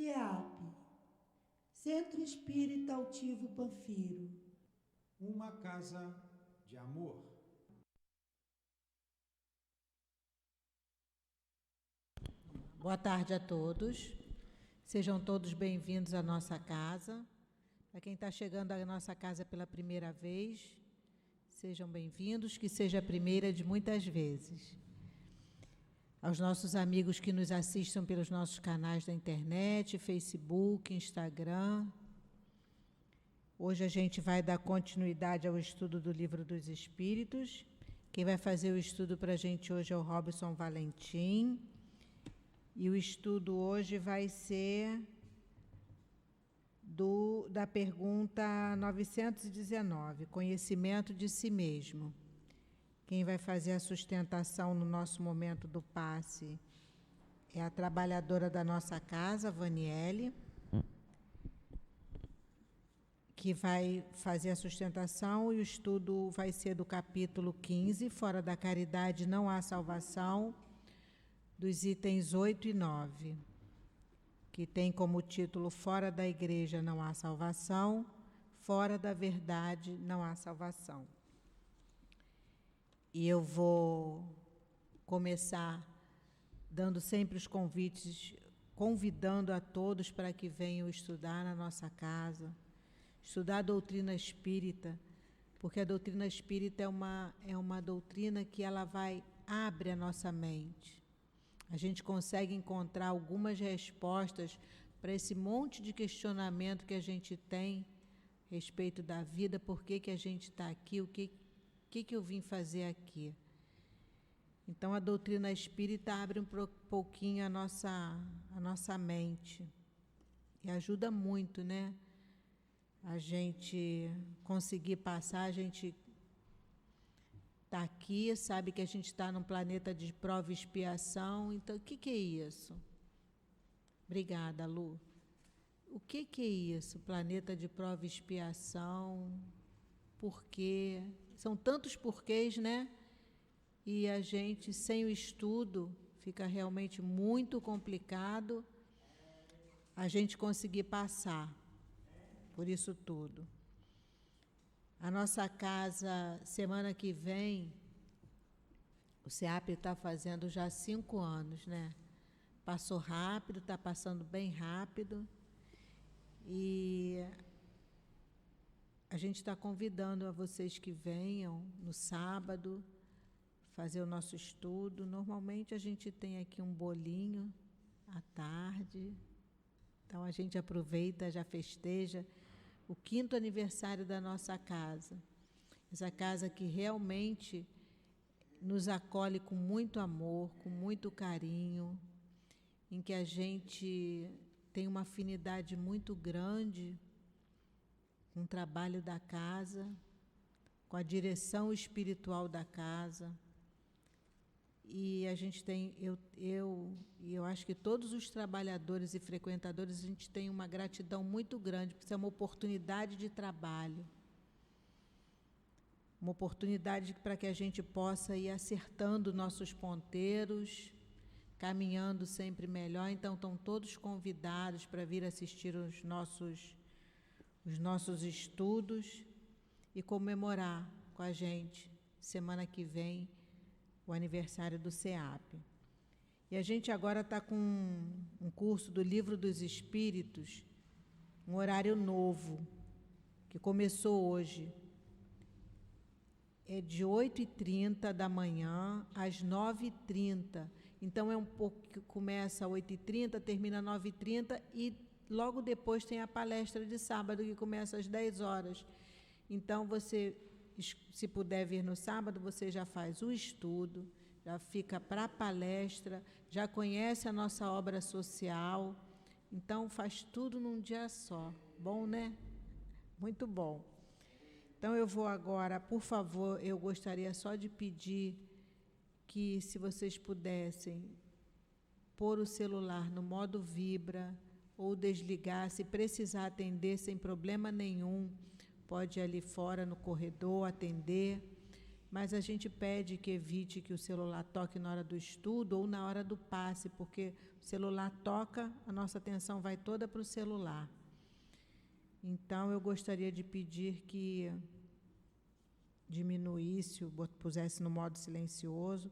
CEAP, Centro Espírita Altivo Panfiro. Uma casa de amor. Boa tarde a todos. Sejam todos bem-vindos à nossa casa. Para quem está chegando à nossa casa pela primeira vez, sejam bem-vindos, que seja a primeira de muitas vezes. Aos nossos amigos que nos assistam pelos nossos canais da internet, Facebook, Instagram. Hoje a gente vai dar continuidade ao estudo do Livro dos Espíritos. Quem vai fazer o estudo para a gente hoje é o Robson Valentim. E o estudo hoje vai ser da pergunta 919, conhecimento de si mesmo. Quem vai fazer a sustentação no nosso momento do passe é a trabalhadora da nossa casa, Vaniele, que vai fazer a sustentação, e o estudo vai ser do capítulo 15, Fora da Caridade Não Há Salvação, dos itens 8 e 9, que tem como título Fora da Igreja Não Há Salvação, Fora da Verdade Não Há Salvação. E eu vou começar dando sempre os convites, convidando a todos para que venham estudar na nossa casa, estudar a doutrina espírita, porque a doutrina espírita é uma doutrina que ela abre a nossa mente. A gente consegue encontrar algumas respostas para esse monte de questionamento que a gente tem a respeito da vida, por que a gente está aqui, o que eu vim fazer aqui. Então, a doutrina espírita abre um pouquinho a nossa mente e ajuda muito, né? A gente conseguir passar, a gente está aqui, sabe que a gente está num planeta de prova e expiação. Então, o que é isso? Obrigada, Lu. O que é isso? Planeta de prova e expiação? Por quê? São tantos porquês, né? E a gente, sem o estudo, fica realmente muito complicado a gente conseguir passar por isso tudo. A nossa casa, semana que vem, o CEAP está fazendo já 5 anos, né? Passou rápido, está passando bem rápido. E a gente está convidando a vocês que venham no sábado fazer o nosso estudo. Normalmente a gente tem aqui um bolinho à tarde. Então a gente aproveita, já festeja o 5º aniversário da nossa casa. Essa casa que realmente nos acolhe com muito amor, com muito carinho, em que a gente tem uma afinidade muito grande com o trabalho da casa, com a direção espiritual da casa. E a gente tem, eu acho que todos os trabalhadores e frequentadores, a gente tem uma gratidão muito grande, porque isso é uma oportunidade de trabalho, uma oportunidade para que a gente possa ir acertando nossos ponteiros, caminhando sempre melhor. Então, estão todos convidados para vir assistir os nossos estudos e comemorar com a gente, semana que vem, o aniversário do CEAP. E a gente agora está com um curso do Livro dos Espíritos, um horário novo, que começou hoje. É de 8h30 da manhã às 9h30. Então, é um pouco que começa às 8h30, termina às 9h30 e logo depois tem a palestra de sábado, que começa às 10 horas. Então, você, se puder vir no sábado, você já faz o estudo, já fica para a palestra, já conhece a nossa obra social. Então, faz tudo num dia só. Bom, né? Muito bom. Então, eu vou agora, por favor, eu gostaria só de pedir que, se vocês pudessem, pôr o celular no modo vibra ou desligar, se precisar atender sem problema nenhum, pode ir ali fora no corredor atender. mas a gente pede que evite que o celular toque na hora do estudo ou na hora do passe, porque o celular toca, a nossa atenção vai toda para o celular. Então, eu gostaria de pedir que diminuísse, pusesse no modo silencioso.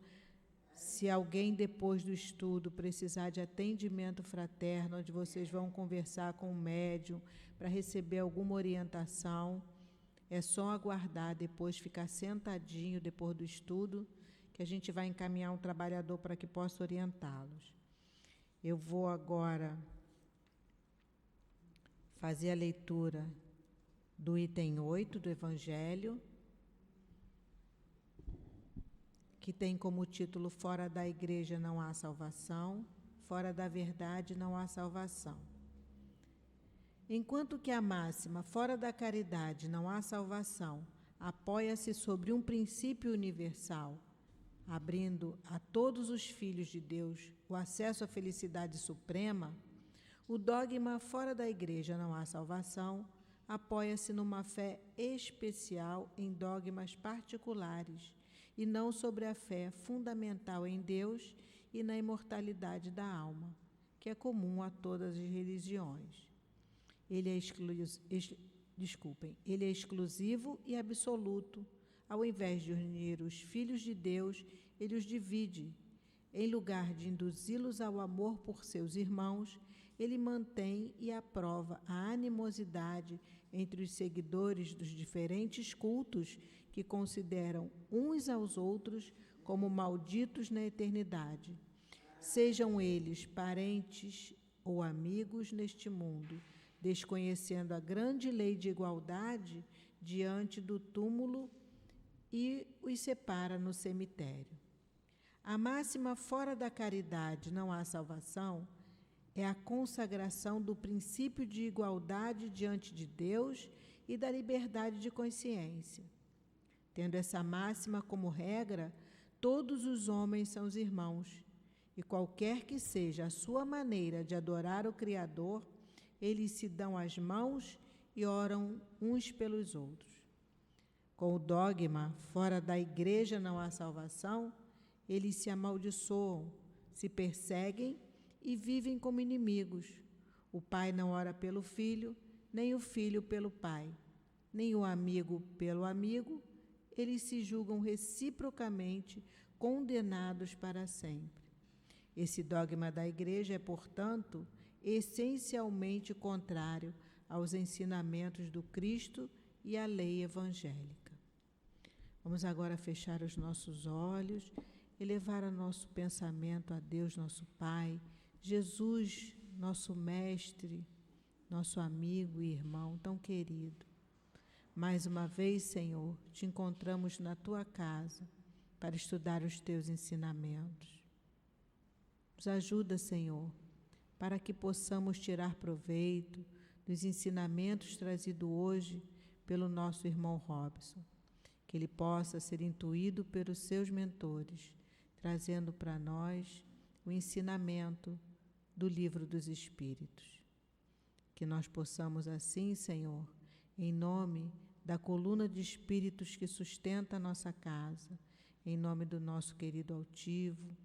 Se alguém, depois do estudo, precisar de atendimento fraterno, onde vocês vão conversar com o médium para receber alguma orientação, é só aguardar, depois ficar sentadinho, depois do estudo, que a gente vai encaminhar um trabalhador para que possa orientá-los. Eu vou agora fazer a leitura do item 8 do Evangelho, que tem como título: Fora da Igreja não há salvação, fora da verdade não há salvação. Enquanto que a máxima, fora da caridade não há salvação, apoia-se sobre um princípio universal, abrindo a todos os filhos de Deus o acesso à felicidade suprema, o dogma fora da Igreja não há salvação apoia-se numa fé especial em dogmas particulares e não sobre a fé fundamental em Deus e na imortalidade da alma, que é comum a todas as religiões. Ele é exclusivo e absoluto. Ao invés de unir os filhos de Deus, ele os divide. Em lugar de induzi-los ao amor por seus irmãos, ele mantém e aprova a animosidade entre os seguidores dos diferentes cultos que consideram uns aos outros como malditos na eternidade, sejam eles parentes ou amigos neste mundo, desconhecendo a grande lei de igualdade diante do túmulo e os separa no cemitério. A máxima fora da caridade não há salvação é a consagração do princípio de igualdade diante de Deus e da liberdade de consciência. Tendo essa máxima como regra, todos os homens são os irmãos, e qualquer que seja a sua maneira de adorar o Criador, eles se dão as mãos e oram uns pelos outros. Com o dogma, fora da Igreja não há salvação, eles se amaldiçoam, se perseguem e vivem como inimigos. O pai não ora pelo filho, nem o filho pelo pai, nem o amigo pelo amigo. Eles se julgam reciprocamente condenados para sempre. Esse dogma da Igreja é, portanto, essencialmente contrário aos ensinamentos do Cristo e à lei evangélica. Vamos agora fechar os nossos olhos, elevar o nosso pensamento a Deus, nosso Pai, Jesus, nosso Mestre, nosso amigo e irmão tão querido. Mais uma vez, Senhor, te encontramos na tua casa para estudar os teus ensinamentos. Nos ajuda, Senhor, para que possamos tirar proveito dos ensinamentos trazidos hoje pelo nosso irmão Robson, que ele possa ser intuído pelos seus mentores, trazendo para nós o ensinamento do Livro dos Espíritos. Que nós possamos assim, Senhor, em nome da coluna de espíritos que sustenta a nossa casa, em nome do nosso querido altivo,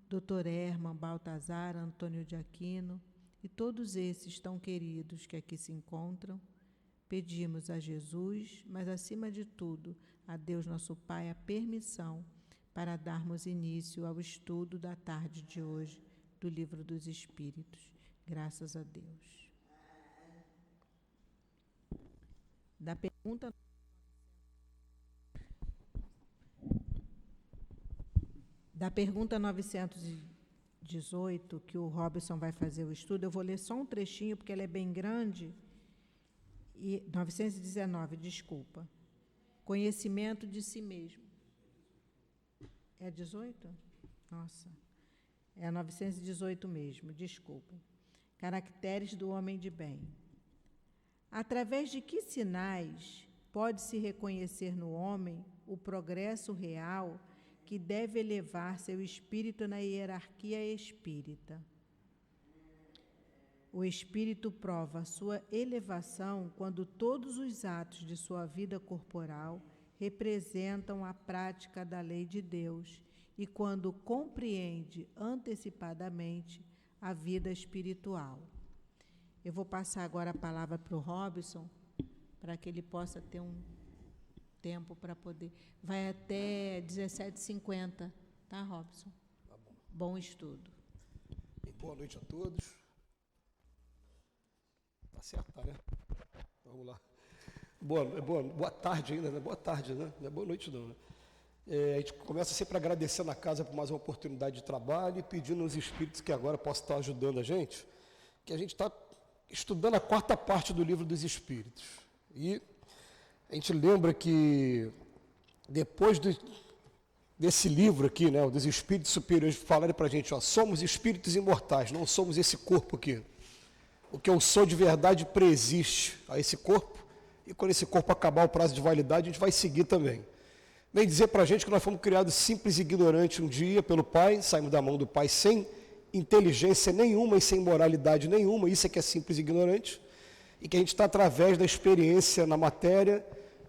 Dr. Herman, Baltazar, Antônio de Aquino e todos esses tão queridos que aqui se encontram, pedimos a Jesus, mas acima de tudo, a Deus nosso Pai, a permissão para darmos início ao estudo da tarde de hoje do Livro dos Espíritos. Graças a Deus. Da pergunta 918, que o Robson vai fazer o estudo, eu vou ler só um trechinho, porque ela é bem grande. 919, desculpa. Conhecimento de si mesmo. É 18? Nossa. É 918 mesmo, desculpem. Caracteres do homem de bem. Através de que sinais pode-se reconhecer no homem o progresso real que deve elevar seu espírito na hierarquia espírita? O espírito prova sua elevação quando todos os atos de sua vida corporal representam a prática da lei de Deus e quando compreende antecipadamente a vida espiritual. Eu vou passar agora a palavra para o Robson, para que ele possa ter um tempo para poder... Vai até 17h50, tá, Robson? Tá bom. Bom estudo. Boa noite a todos. Tá certo, tá, né? Vamos lá. Boa tarde ainda, né? Boa tarde, né? Não é boa noite, não, né? A gente começa sempre agradecendo a casa por mais uma oportunidade de trabalho e pedindo aos espíritos que agora possam estar ajudando a gente, que a gente está estudando a 4ª parte do livro dos Espíritos. E a gente lembra que depois desse livro aqui, né, dos Espíritos Superiores, falarem para a gente, ó, somos espíritos imortais, não somos esse corpo aqui. O que eu sou de verdade preexiste a esse corpo, e quando esse corpo acabar o prazo de validade, a gente vai seguir também. Vem dizer para a gente que nós fomos criados simples e ignorantes um dia pelo Pai, saímos da mão do Pai sem inteligência nenhuma e sem moralidade nenhuma, isso é que é simples e ignorante, e que a gente está através da experiência na matéria,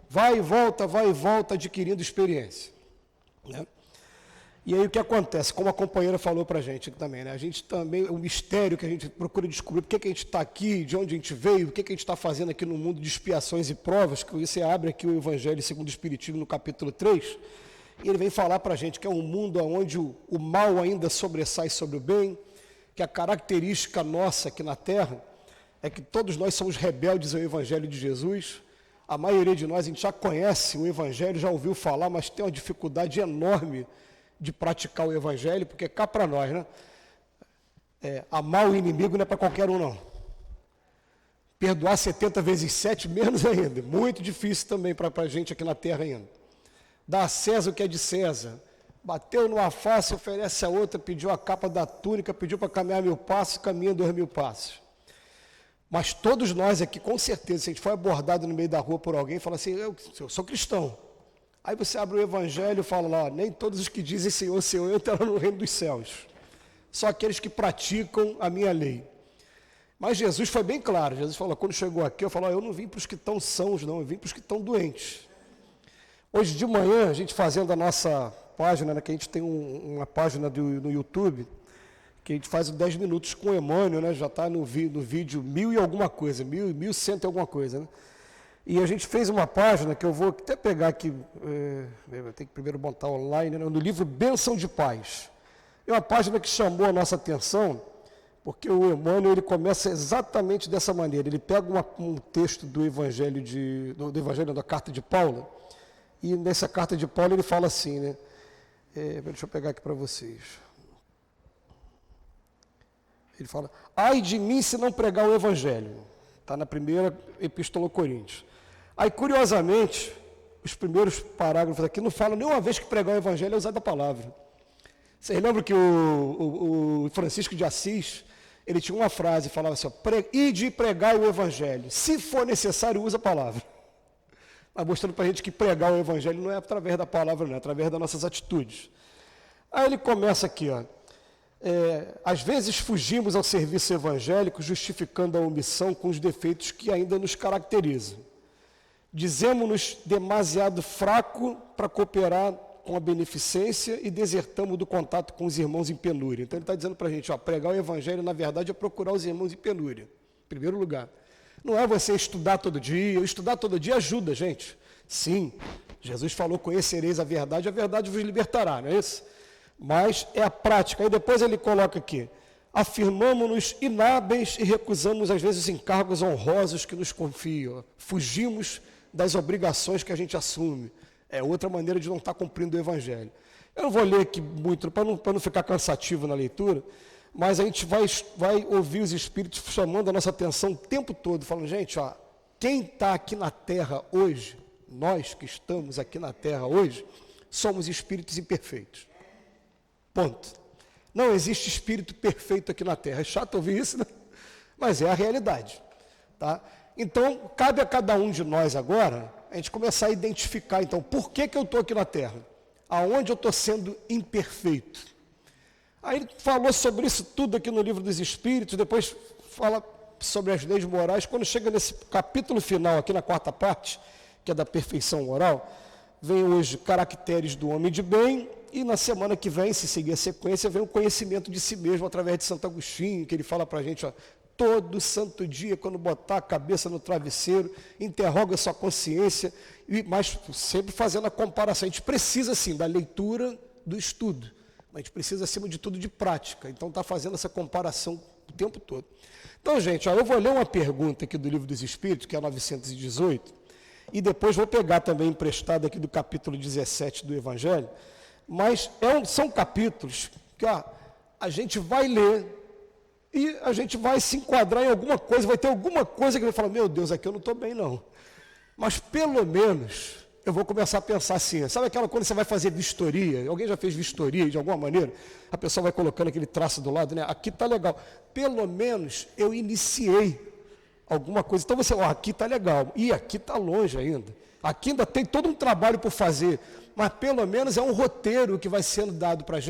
vai e volta, adquirindo experiência, né? E aí o que acontece, como a companheira falou para a gente aqui também, né? A gente também, o mistério que a gente procura descobrir, por que a gente está aqui, de onde a gente veio, o que a gente está fazendo aqui no mundo de expiações e provas, que você abre aqui o Evangelho segundo o Espiritismo no capítulo 3, e ele vem falar para a gente que é um mundo onde o mal ainda sobressai sobre o bem, que a característica nossa aqui na Terra é que todos nós somos rebeldes ao Evangelho de Jesus. A maioria de nós, a gente já conhece o Evangelho, já ouviu falar, mas tem uma dificuldade enorme de praticar o Evangelho, porque cá para nós, né? Amar o inimigo não é para qualquer um, não. Perdoar 70 vezes 7, menos ainda. Muito difícil também para a gente aqui na Terra ainda. Dar a César o que é de César. Bateu numa face, oferece a outra, pediu a capa da túnica, pediu para caminhar 1000 passos, caminha 2000 passos. Mas todos nós aqui, com certeza, se a gente for abordado no meio da rua por alguém, fala assim, eu sou cristão. Aí você abre o Evangelho e fala lá, nem todos os que dizem Senhor, Senhor, entrarão no reino dos céus. Só aqueles que praticam a minha lei. Mas Jesus foi bem claro, Jesus falou, quando chegou aqui, eu falei, eu não vim para os que estão sãos, não, eu vim para os que estão doentes. Hoje de manhã, a gente fazendo a nossa página, né, que a gente tem uma página no YouTube, que a gente faz o 10 minutos com o Emmanuel, né, já está no vídeo 1000 e alguma coisa, 1100 e alguma coisa, né? E a gente fez uma página que eu vou até pegar aqui, eu tenho que primeiro botar online, né, no livro Bênção de Paz. É uma página que chamou a nossa atenção, porque o Emmanuel ele começa exatamente dessa maneira. Ele pega um texto do Evangelho, da Carta de Paulo, e nessa Carta de Paulo ele fala assim, né? Deixa eu pegar aqui para vocês. Ele fala, ai de mim se não pregar o Evangelho. Está na primeira Epístola aos Coríntios. Aí, curiosamente, os primeiros parágrafos aqui não falam nenhuma vez que pregar o Evangelho é usar a palavra. Vocês lembram que o Francisco de Assis, ele tinha uma frase, falava assim, ide e pregai o Evangelho. Se for necessário, usa a palavra. Mas mostrando para a gente que pregar o Evangelho não é através da palavra, não é através das nossas atitudes. Aí ele começa aqui, ó. Às vezes fugimos ao serviço evangélico justificando a omissão com os defeitos que ainda nos caracterizam. Dizemos-nos demasiado fraco para cooperar com a beneficência e desertamos do contato com os irmãos em penúria. Então ele está dizendo para a gente, ó, pregar o Evangelho, na verdade, é procurar os irmãos em penúria, em primeiro lugar. Não é você estudar todo dia ajuda, gente. Sim, Jesus falou, conhecereis a verdade vos libertará, não é isso? Mas é a prática. Aí depois ele coloca aqui, afirmamos-nos inábeis e recusamos, às vezes, encargos honrosos que nos confiam. Fugimos das obrigações que a gente assume. É outra maneira de não estar cumprindo o Evangelho. Eu não vou ler aqui muito, para não ficar cansativo na leitura, mas a gente vai ouvir os Espíritos chamando a nossa atenção o tempo todo, falando, gente, ó, quem está aqui na Terra hoje, nós que estamos aqui na Terra hoje, somos espíritos imperfeitos. Ponto. Não existe espírito perfeito aqui na Terra. É chato ouvir isso, né? Mas é a realidade. Tá? Então, cabe a cada um de nós agora, a gente começar a identificar, então, por que eu estou aqui na Terra? Aonde eu estou sendo imperfeito? Aí ele falou sobre isso tudo aqui no Livro dos Espíritos, depois fala sobre as leis morais. Quando chega nesse capítulo final, aqui na 4ª parte, que é da perfeição moral, vem hoje caracteres do homem de bem, e na semana que vem, se seguir a sequência, vem o conhecimento de si mesmo através de Santo Agostinho, que ele fala para a gente, ó, todo santo dia, quando botar a cabeça no travesseiro, interroga a sua consciência, mas sempre fazendo a comparação. A gente precisa, sim, da leitura, do estudo, mas a gente precisa, acima de tudo, de prática. Então, está fazendo essa comparação o tempo todo. Então, gente, ó, eu vou ler uma pergunta aqui do Livro dos Espíritos, que é 918, e depois vou pegar também emprestado aqui do capítulo 17 do Evangelho, mas são capítulos que a gente vai ler e a gente vai se enquadrar em alguma coisa, vai ter alguma coisa que vai falar, meu Deus, aqui eu não estou bem não. Mas pelo menos eu vou começar a pensar assim, sabe aquela quando você vai fazer vistoria, alguém já fez vistoria de alguma maneira? A pessoa vai colocando aquele traço do lado, né? Aqui está legal. Pelo menos eu iniciei alguma coisa. Então você, aqui está legal, e aqui está longe ainda. Aqui ainda tem todo um trabalho por fazer, mas pelo menos é um roteiro que vai sendo dado para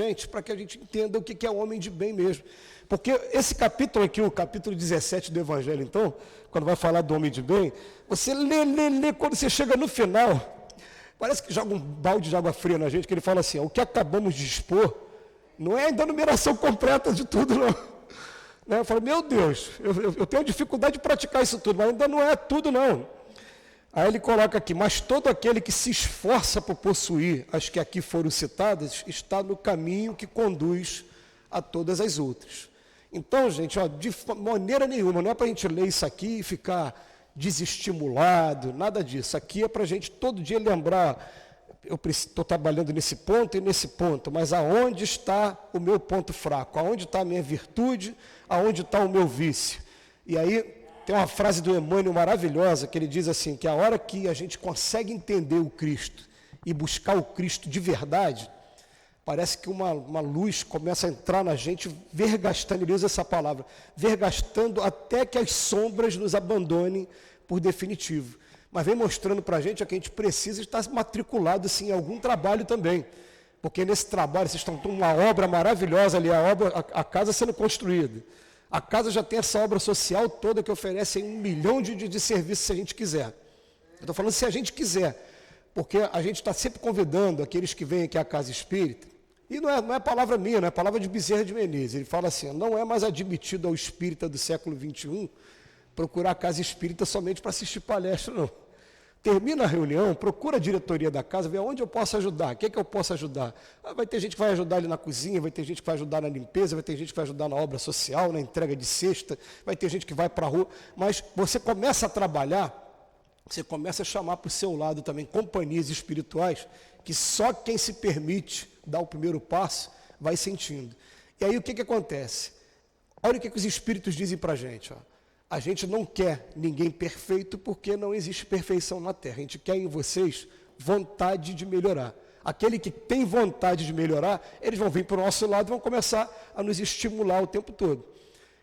que a gente entenda o que é o homem de bem mesmo. Porque esse capítulo aqui, o capítulo 17 do Evangelho, então, quando vai falar do homem de bem, você lê, quando você chega no final, parece que joga um balde de água fria na gente, que ele fala assim, o que acabamos de expor, não é ainda a numeração completa de tudo, não. Eu falo, meu Deus, eu tenho dificuldade de praticar isso tudo, mas ainda não é tudo, não. Aí ele coloca aqui, mas todo aquele que se esforça por possuir as que aqui foram citadas, está no caminho que conduz a todas as outras. Então, gente, de maneira nenhuma, não é para a gente ler isso aqui e ficar desestimulado, nada disso. Aqui é para a gente todo dia lembrar, eu estou trabalhando nesse ponto e nesse ponto, mas aonde está o meu ponto fraco? Aonde está a minha virtude? Aonde está o meu vício? E aí tem uma frase do Emmanuel maravilhosa, que ele diz assim, que a hora que a gente consegue entender o Cristo e buscar o Cristo de verdade, parece que uma luz começa a entrar na gente, vergastando, ele usa essa palavra, vergastando até que as sombras nos abandonem por definitivo. Mas vem mostrando para a gente que a gente precisa estar matriculado assim, em algum trabalho também. Porque nesse trabalho, vocês estão com uma obra maravilhosa ali, a casa sendo construída. A casa já tem essa obra social toda que oferece 1 milhão de serviços se a gente quiser. Eu estou falando se a gente quiser, porque a gente está sempre convidando aqueles que vêm aqui à casa espírita, e não é palavra minha, não é palavra de Bezerra de Menezes, ele fala assim, não é mais admitido ao espírita do século XXI procurar a casa espírita somente para assistir palestra, não. Termina a reunião, procura a diretoria da casa, vê onde eu posso ajudar, o que é que eu posso ajudar. Vai ter gente que vai ajudar ali na cozinha, vai ter gente que vai ajudar na limpeza, vai ter gente que vai ajudar na obra social, na entrega de cesta, vai ter gente que vai para a rua, mas você começa a trabalhar, você começa a chamar para o seu lado também companhias espirituais, que só quem se permite dar o primeiro passo vai sentindo. E aí o que acontece? Olha o que os espíritos dizem para a gente, A gente não quer ninguém perfeito porque não existe perfeição na Terra. A gente quer em vocês vontade de melhorar. Aquele que tem vontade de melhorar, eles vão vir para o nosso lado e vão começar a nos estimular o tempo todo.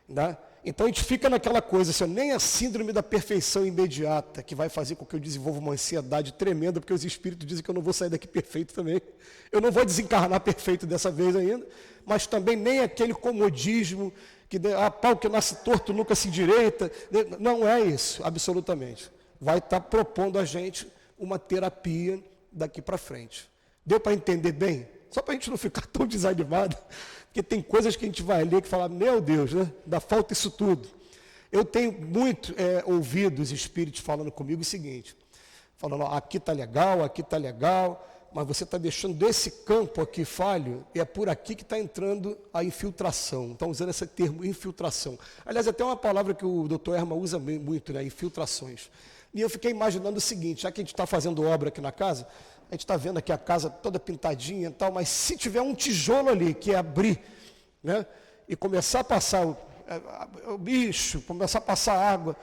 Né? Então a gente fica naquela coisa, assim, nem a síndrome da perfeição imediata, que vai fazer com que eu desenvolva uma ansiedade tremenda, porque os espíritos dizem que eu não vou sair daqui perfeito também. Eu não vou desencarnar perfeito dessa vez ainda, mas também nem aquele comodismo, que pau que nasce torto nunca se endireita. Não é isso, absolutamente. Vai estar propondo a gente uma terapia daqui para frente. Deu para entender bem? Só para a gente não ficar tão desanimado, porque tem coisas que a gente vai ler que fala, meu Deus, né? Dá falta isso tudo. Eu tenho muito ouvido os espíritos falando comigo o seguinte, falando, aqui está legal, mas você está deixando esse campo aqui falho, e é por aqui que está entrando a infiltração. Estão usando esse termo, infiltração. Aliás, até uma palavra que o Dr. Erma usa muito, né? Infiltrações. E eu fiquei imaginando o seguinte, já que a gente está fazendo obra aqui na casa, a gente está vendo aqui a casa toda pintadinha e tal, mas se tiver um tijolo ali que abrir, né? E começar a passar o bicho, começar a passar água,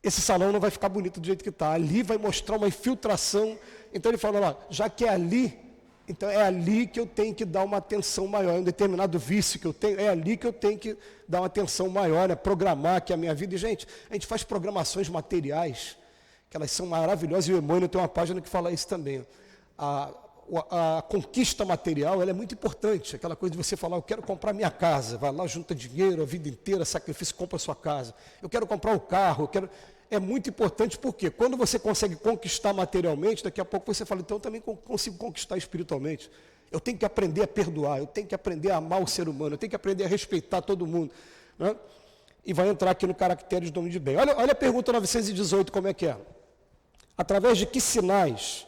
esse salão não vai ficar bonito do jeito que está. Ali vai mostrar uma infiltração. Então ele fala, já que é ali, então é ali que eu tenho que dar uma atenção maior. É um determinado vício que eu tenho, é ali que eu tenho que dar uma atenção maior, né? Programar aqui a minha vida. E, gente, a gente faz programações materiais, que elas são maravilhosas, e o Emmanuel tem uma página que fala isso também. A conquista material, ela é muito importante, aquela coisa de você falar, eu quero comprar minha casa, vai lá, junta dinheiro a vida inteira, sacrifício, compra a sua casa. Eu quero comprar o carro, é muito importante, porque quando você consegue conquistar materialmente, daqui a pouco você fala, então eu também consigo conquistar espiritualmente. Eu tenho que aprender a perdoar, eu tenho que aprender a amar o ser humano, eu tenho que aprender a respeitar todo mundo. Né? E vai entrar aqui no caracteres do homem de bem. Olha a pergunta 918, como é que é. Através de que sinais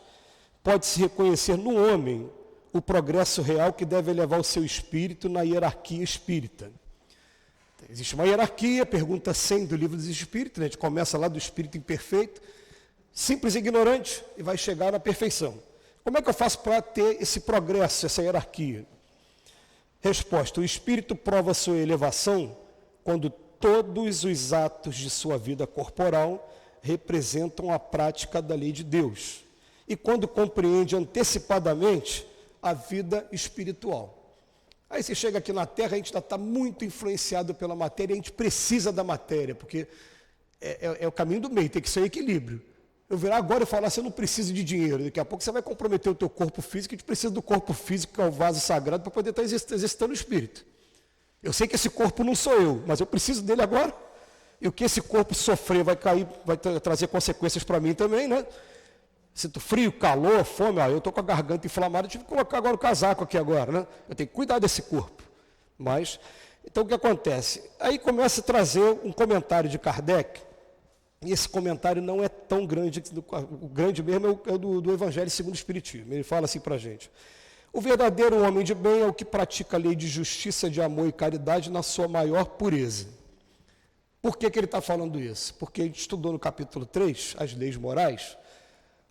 pode-se reconhecer no homem o progresso real que deve elevar o seu espírito na hierarquia espírita? Existe uma hierarquia, pergunta 100 do Livro dos Espíritos, né? A gente começa lá do espírito imperfeito, simples e ignorante, e vai chegar na perfeição. Como é que eu faço para ter esse progresso, essa hierarquia? Resposta: o espírito prova sua elevação quando todos os atos de sua vida corporal representam a prática da lei de Deus, e quando compreende antecipadamente a vida espiritual. Aí você chega aqui na Terra, a gente está muito influenciado pela matéria, a gente precisa da matéria, porque é o caminho do meio, tem que ser equilíbrio. Eu virar agora e falar, você não precisa de dinheiro, daqui a pouco você vai comprometer o teu corpo físico, a gente precisa do corpo físico, que é o vaso sagrado, para poder estar exercitando o espírito. Eu sei que esse corpo não sou eu, mas eu preciso dele agora, e o que esse corpo sofrer vai cair, vai trazer consequências para mim também, né? Sinto frio, calor, fome, eu estou com a garganta inflamada, tive que colocar agora o casaco aqui agora, né? Eu tenho que cuidar desse corpo. Mas, então o que acontece? Aí começa a trazer um comentário de Kardec, e esse comentário não é tão grande, o grande mesmo é o do Evangelho segundo o Espiritismo. Ele fala assim para a gente: o verdadeiro homem de bem é o que pratica a lei de justiça, de amor e caridade na sua maior pureza. Por que ele está falando isso? Porque a gente estudou no capítulo 3, as leis morais,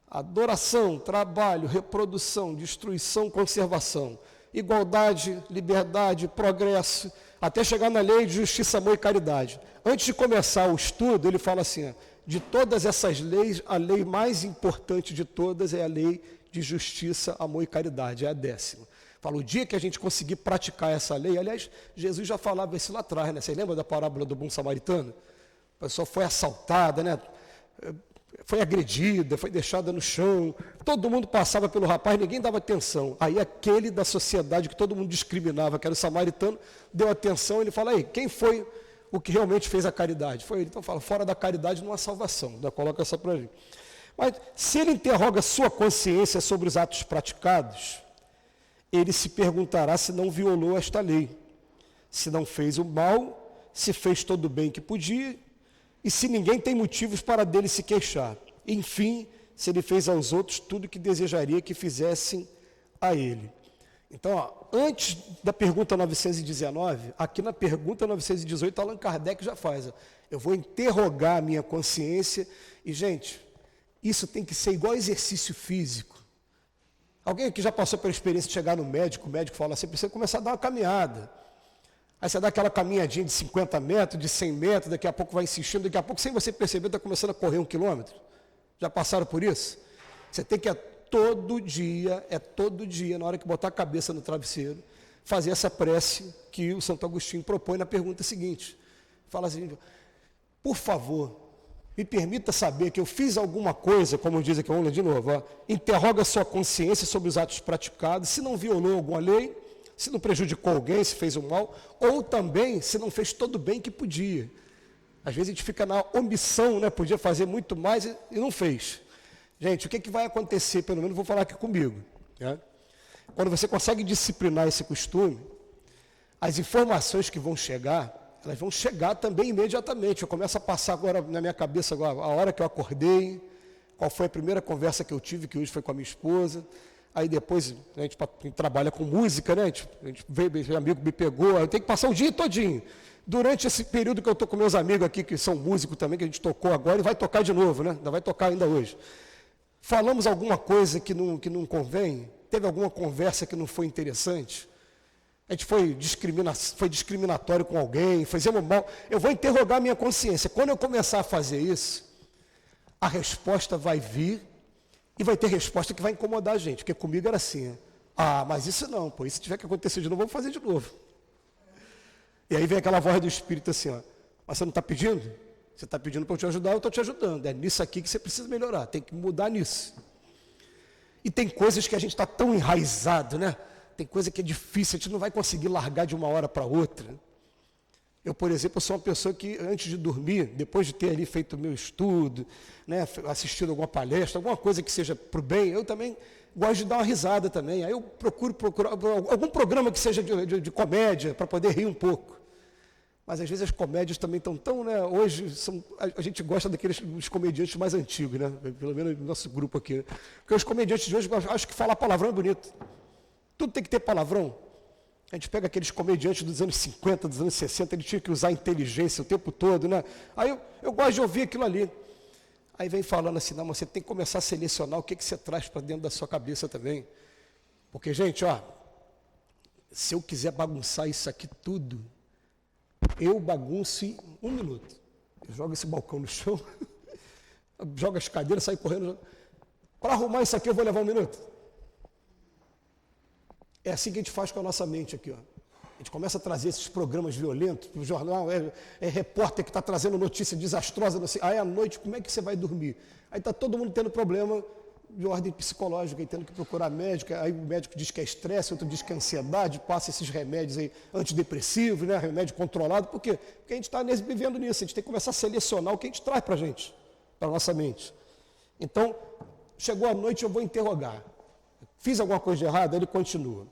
adoração, trabalho, reprodução, destruição, conservação, igualdade, liberdade, progresso, até chegar na lei de justiça, amor e caridade. Antes de começar o estudo, ele fala assim, de todas essas leis, a lei mais importante de todas é a lei de justiça, amor e caridade, é a 10ª. Fala, o dia que a gente conseguir praticar essa lei, aliás, Jesus já falava isso lá atrás, né? Você lembra da parábola do bom samaritano? A pessoa foi assaltada, né? Foi agredida, foi deixada no chão, todo mundo passava pelo rapaz, ninguém dava atenção. Aí aquele da sociedade que todo mundo discriminava, que era o samaritano, deu atenção, ele fala, aí, quem foi o que realmente fez a caridade? Foi ele. Então fala, fora da caridade não há salvação, coloca essa para gente. Mas se ele interroga sua consciência sobre os atos praticados, ele se perguntará se não violou esta lei, se não fez o mal, se fez todo o bem que podia, e se ninguém tem motivos para dele se queixar. Enfim, se ele fez aos outros tudo o que desejaria que fizessem a ele. Então, antes da pergunta 919, aqui na pergunta 918, Allan Kardec já faz. Eu vou interrogar a minha consciência e, gente, isso tem que ser igual exercício físico. Alguém aqui já passou pela experiência de chegar no médico, o médico fala assim, precisa começar a dar uma caminhada. Aí você dá aquela caminhadinha de 50 metros, de 100 metros, daqui a pouco vai insistindo, daqui a pouco, sem você perceber, está começando a correr 1 quilômetro. Já passaram por isso? Você tem que todo dia, na hora que botar a cabeça no travesseiro, fazer essa prece que o Santo Agostinho propõe na pergunta seguinte. Fala assim, por favor, me permita saber que eu fiz alguma coisa, como diz aqui, vamos ler de novo, interroga sua consciência sobre os atos praticados, se não violou alguma lei, se não prejudicou alguém, se fez o mal, ou também se não fez todo o bem que podia. Às vezes a gente fica na omissão, né? Podia fazer muito mais e não fez. Gente, o que vai acontecer, pelo menos vou falar aqui comigo, né? Quando você consegue disciplinar esse costume, as informações que vão chegar, elas vão chegar também imediatamente. Eu começo a passar agora na minha cabeça agora, a hora que eu acordei, qual foi a primeira conversa que eu tive, que hoje foi com a minha esposa. Aí depois, a gente trabalha com música, né? A gente veio, meu amigo me pegou, eu tenho que passar o dia todinho. Durante esse período que eu estou com meus amigos aqui, que são músicos também, que a gente tocou agora, e vai tocar de novo, né? Ainda vai tocar ainda hoje. Falamos alguma coisa que não convém? Teve alguma conversa que não foi interessante? A gente foi discriminatório com alguém, fizemos mal. Eu vou interrogar a minha consciência. Quando eu começar a fazer isso, a resposta vai vir, e vai ter resposta que vai incomodar a gente, porque comigo era assim, mas isso não, isso se tiver que acontecer de novo, vamos fazer de novo. E aí vem aquela voz do Espírito assim, mas você não está pedindo? Você está pedindo para eu te ajudar, eu estou te ajudando. É nisso aqui que você precisa melhorar, tem que mudar nisso. E tem coisas que a gente está tão enraizado, né? Tem coisa que é difícil, a gente não vai conseguir largar de uma hora para outra. Eu, por exemplo, sou uma pessoa que, antes de dormir, depois de ter ali feito o meu estudo, né, assistido alguma palestra, alguma coisa que seja para o bem, eu também gosto de dar uma risada também. Aí eu procuro procurar algum programa que seja de comédia, para poder rir um pouco. Mas às vezes as comédias também estão tão, né, hoje a gente gosta dos comediantes mais antigos, né, pelo menos no nosso grupo aqui. Né? Porque os comediantes de hoje, acho que falar palavrão é bonito. Tudo tem que ter palavrão. A gente pega aqueles comediantes dos anos 50, dos anos 60, ele tinha que usar inteligência o tempo todo, né? Aí eu gosto de ouvir aquilo ali. Aí vem falando assim, não, mas você tem que começar a selecionar o que você traz para dentro da sua cabeça também. Porque, gente, ó, se eu quiser bagunçar isso aqui tudo, eu bagunço em 1 minuto. Eu jogo esse balcão no chão, jogo as cadeiras, saio correndo. Para arrumar isso aqui eu vou levar 1 minuto. É assim que a gente faz com a nossa mente aqui, ó. A gente começa a trazer esses programas violentos, o jornal é repórter que está trazendo notícia desastrosa, não sei, aí à noite, como é que você vai dormir? Aí está todo mundo tendo problema de ordem psicológica, e tendo que procurar médico, aí o médico diz que é estresse, outro diz que é ansiedade, passa esses remédios aí antidepressivos, né, remédio controlado, por quê? Porque a gente está vivendo nisso, a gente tem que começar a selecionar o que a gente traz para a gente, para a nossa mente. Então, chegou a noite, eu vou interrogar. Fiz alguma coisa de errado? Ele continua.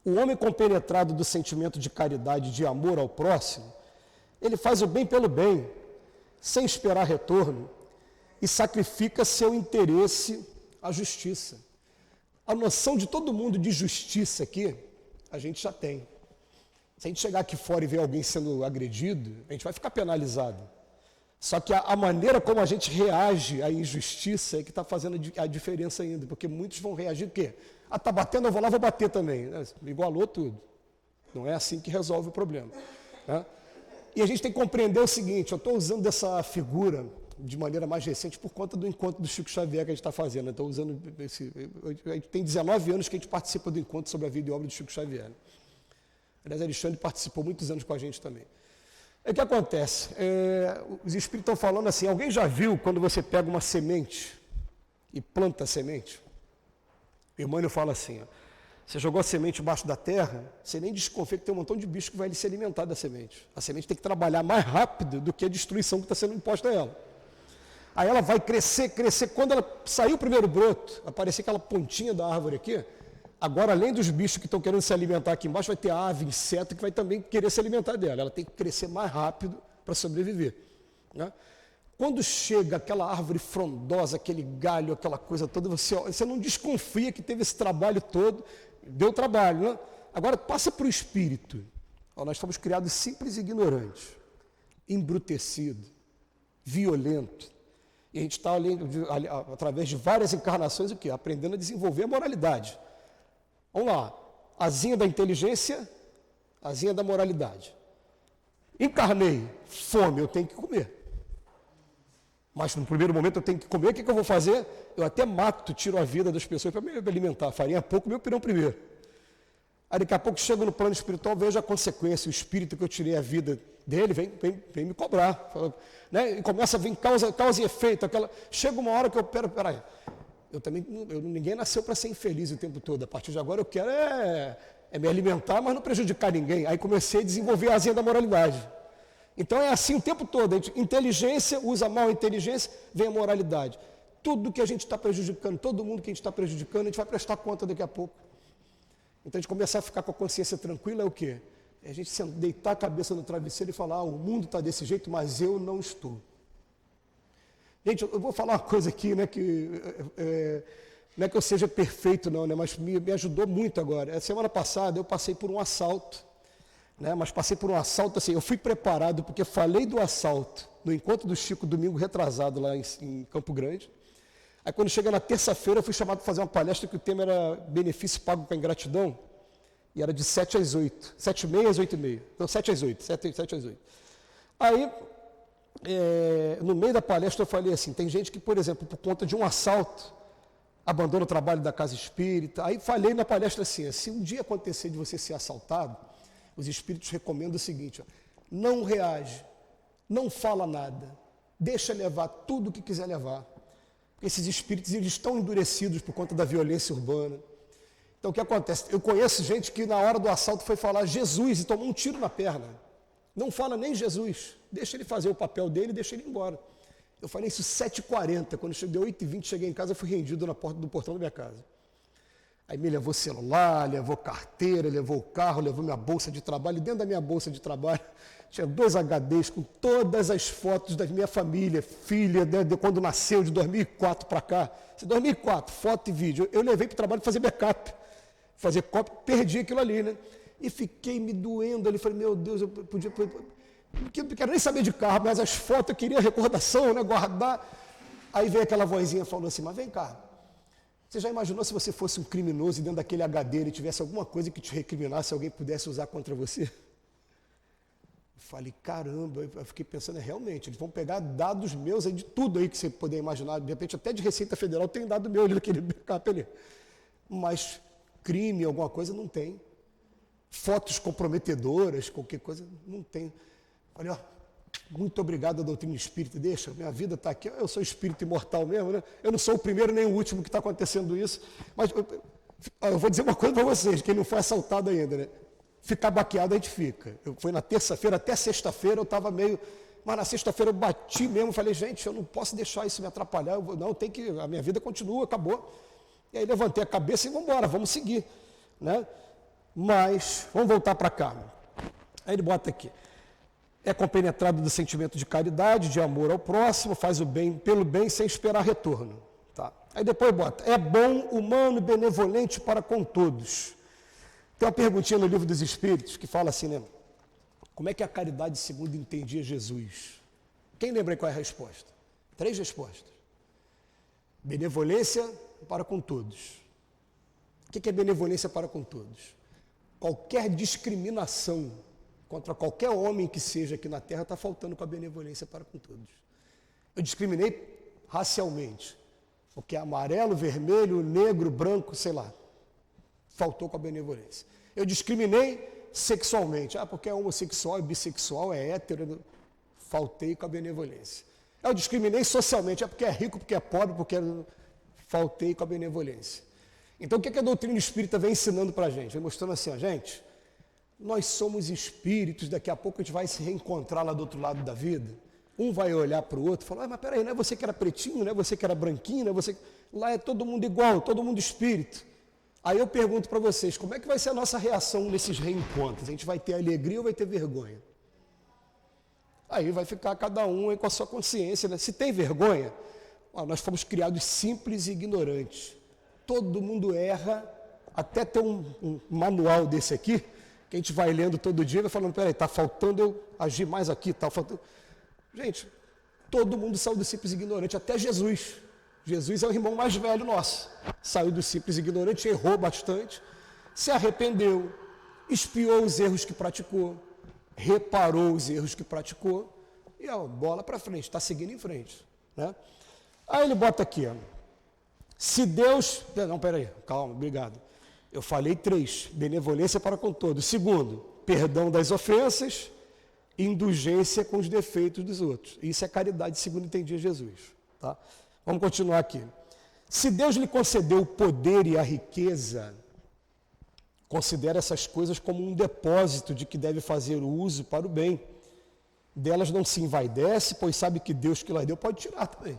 O homem compenetrado do sentimento de caridade e de amor ao próximo, ele faz o bem pelo bem, sem esperar retorno, e sacrifica seu interesse à justiça. A noção de todo mundo de justiça aqui, a gente já tem. Se a gente chegar aqui fora e ver alguém sendo agredido, a gente vai ficar penalizado. Só que a maneira como a gente reage à injustiça é que está fazendo a diferença ainda, porque muitos vão reagir o quê? Ah, está batendo, eu vou lá, vou bater também. Igualou tudo. Não é assim que resolve o problema. Né? E a gente tem que compreender o seguinte, eu estou usando dessa figura de maneira mais recente por conta do encontro do Chico Xavier que a gente está fazendo. Estou usando tem 19 anos que a gente participa do encontro sobre a vida e obra do Chico Xavier. Aliás, Alexandre participou muitos anos com a gente também. O que acontece? Os espíritos estão falando assim, alguém já viu quando você pega uma semente e planta a semente? O Emmanuel fala assim, ó, você jogou a semente embaixo da terra, você nem desconfia que tem um montão de bicho que vai se alimentar da semente. A semente tem que trabalhar mais rápido do que a destruição que está sendo imposta a ela. Aí ela vai crescer, quando ela sair o primeiro broto, aparecer aquela pontinha da árvore aqui, agora além dos bichos que estão querendo se alimentar aqui embaixo, vai ter ave, inseto que vai também querer se alimentar dela. Ela tem que crescer mais rápido para sobreviver. Né? Quando chega aquela árvore frondosa, aquele galho, aquela coisa toda, você não desconfia que teve esse trabalho todo, deu trabalho, né? Agora passa para o espírito. Nós fomos criados simples e ignorantes, embrutecido, violento. E a gente está ali, através de várias encarnações, o quê? Aprendendo a desenvolver a moralidade. Vamos lá, asinha da inteligência, asinha da moralidade. Encarnei, fome, eu tenho que comer. Mas no primeiro momento eu tenho que comer, o que eu vou fazer? Eu até mato, tiro a vida das pessoas para me alimentar. Farinha pouco, meu pirão primeiro. Aí daqui a pouco chego no plano espiritual, vejo a consequência, o espírito que eu tirei a vida dele vem me cobrar. Fala, né? E começa a vir causa e efeito. Chega uma hora que eu, peraí, ninguém nasceu para ser infeliz o tempo todo. A partir de agora eu quero me alimentar, mas não prejudicar ninguém. Aí comecei a desenvolver a asinha da moralidade. Então é assim o tempo todo. A gente, inteligência, usa mal a inteligência, vem a moralidade. Tudo que a gente está prejudicando, todo mundo que a gente está prejudicando, a gente vai prestar conta daqui a pouco. Então a gente começar a ficar com a consciência tranquila é o quê? É a gente deitar a cabeça no travesseiro e falar, o mundo está desse jeito, mas eu não estou. Gente, eu vou falar uma coisa aqui, né, que não é que eu seja perfeito não, né, mas me ajudou muito agora. A semana passada eu passei por um assalto, né, mas passei por um assalto assim, eu fui preparado porque falei do assalto no encontro do Chico domingo retrasado lá em Campo Grande. Aí quando chega na terça-feira eu fui chamado para fazer uma palestra que o tema era benefício pago com a ingratidão, e era de 7 às 8, 7h30 às 8h30, então 7 às 8, 7 às 8. Aí, no meio da palestra eu falei assim, tem gente que, por exemplo, por conta de um assalto, abandona o trabalho da casa espírita. Aí falei na palestra assim, se um dia acontecer de você ser assaltado, os espíritos recomendam o seguinte, ó, não reage, não fala nada, deixa levar tudo o que quiser levar. Porque esses espíritos eles estão endurecidos por conta da violência urbana. Então o que acontece? Eu conheço gente que na hora do assalto foi falar Jesus e tomou um tiro na perna. Não fala nem Jesus, deixa ele fazer o papel dele e deixa ele ir embora. Eu falei isso 7h40, quando deu 8h20, cheguei em casa, fui rendido na porta do portão da minha casa. Aí me levou celular, levou carteira, levou o carro, levou minha bolsa de trabalho, e dentro da minha bolsa de trabalho tinha 2 HDs com todas as fotos da minha família, filha, de quando nasceu, de 2004 para cá. 2004, foto e vídeo. Eu levei para o trabalho fazer backup, fazer cópia, perdi aquilo ali, né? E fiquei me doendo ali, falei, meu Deus, eu podia... Não quero nem saber de carro, mas as fotos eu queria recordação, né, guardar. Aí veio aquela vozinha falando assim, mas vem cá, você já imaginou se você fosse um criminoso e dentro daquele HD ele tivesse alguma coisa que te recriminasse, alguém pudesse usar contra você? Eu falei, caramba, eu fiquei pensando, realmente, eles vão pegar dados meus aí de tudo aí que você puder imaginar, de repente até de Receita Federal tem dado meu ali naquele backup ali. Mas crime, alguma coisa, não tem. Fotos comprometedoras, qualquer coisa, não tem. Falei, ó, muito obrigado à doutrina espírita, deixa, minha vida está aqui, eu sou espírito imortal mesmo, né? Eu não sou o primeiro nem o último que está acontecendo isso, mas eu vou dizer uma coisa para vocês, quem não foi assaltado ainda, né? Ficar baqueado a gente fica. Eu fui na terça-feira, até sexta-feira eu estava meio... Mas na sexta-feira eu bati mesmo, falei, gente, eu não posso deixar isso me atrapalhar, não, tem que... A minha vida continua, acabou. E aí levantei a cabeça e vamos embora, vamos seguir, né? Mas, vamos voltar para cá. Aí ele bota aqui. É compenetrado do sentimento de caridade, de amor ao próximo, faz o bem pelo bem sem esperar retorno. Tá? Aí depois bota, é bom, humano e benevolente para com todos. Tem uma perguntinha no Livro dos Espíritos que fala assim, né? Como é que a caridade segundo entendia Jesus? Quem lembra aí qual é a resposta? 3 respostas. Benevolência para com todos. O que é benevolência para com todos? Qualquer discriminação contra qualquer homem que seja aqui na Terra está faltando com a benevolência para com todos. Eu discriminei racialmente, porque é amarelo, vermelho, negro, branco, sei lá, faltou com a benevolência. Eu discriminei sexualmente, porque é homossexual, é bissexual, é hétero, faltei com a benevolência. Eu discriminei socialmente, porque é rico, porque é pobre, porque faltei com a benevolência. Então o que a doutrina espírita vem ensinando para a gente? Vem mostrando assim, ó, gente, nós somos espíritos, daqui a pouco a gente vai se reencontrar lá do outro lado da vida. Um vai olhar para o outro e falar, mas peraí, não é você que era pretinho, não é você que era branquinho, não é você... Lá é todo mundo igual, todo mundo espírito. Aí eu pergunto para vocês, como é que vai ser a nossa reação nesses reencontros? A gente vai ter alegria ou vai ter vergonha? Aí vai ficar cada um aí com a sua consciência, né? Se tem vergonha, nós fomos criados simples e ignorantes. Todo mundo erra, até ter um manual desse aqui, que a gente vai lendo todo dia e vai falando, peraí, está faltando eu agir mais aqui, está faltando... Gente, todo mundo saiu do simples e ignorante, até Jesus. Jesus é o irmão mais velho nosso. Saiu do simples e ignorante, errou bastante, se arrependeu, expiou os erros que praticou, reparou os erros que praticou, e ó, bola para frente, está seguindo em frente. Né? Aí ele bota aqui, ó, se Deus... Não, peraí, calma, obrigado. Eu falei 3, benevolência para com todos. 2, perdão das ofensas, indulgência com os defeitos dos outros. Isso é caridade, segundo entendia Jesus. Tá? Vamos continuar aqui. Se Deus lhe concedeu o poder e a riqueza, considera essas coisas como um depósito de que deve fazer uso para o bem. Delas não se envaidece, pois sabe que Deus que lhe deu pode tirar também.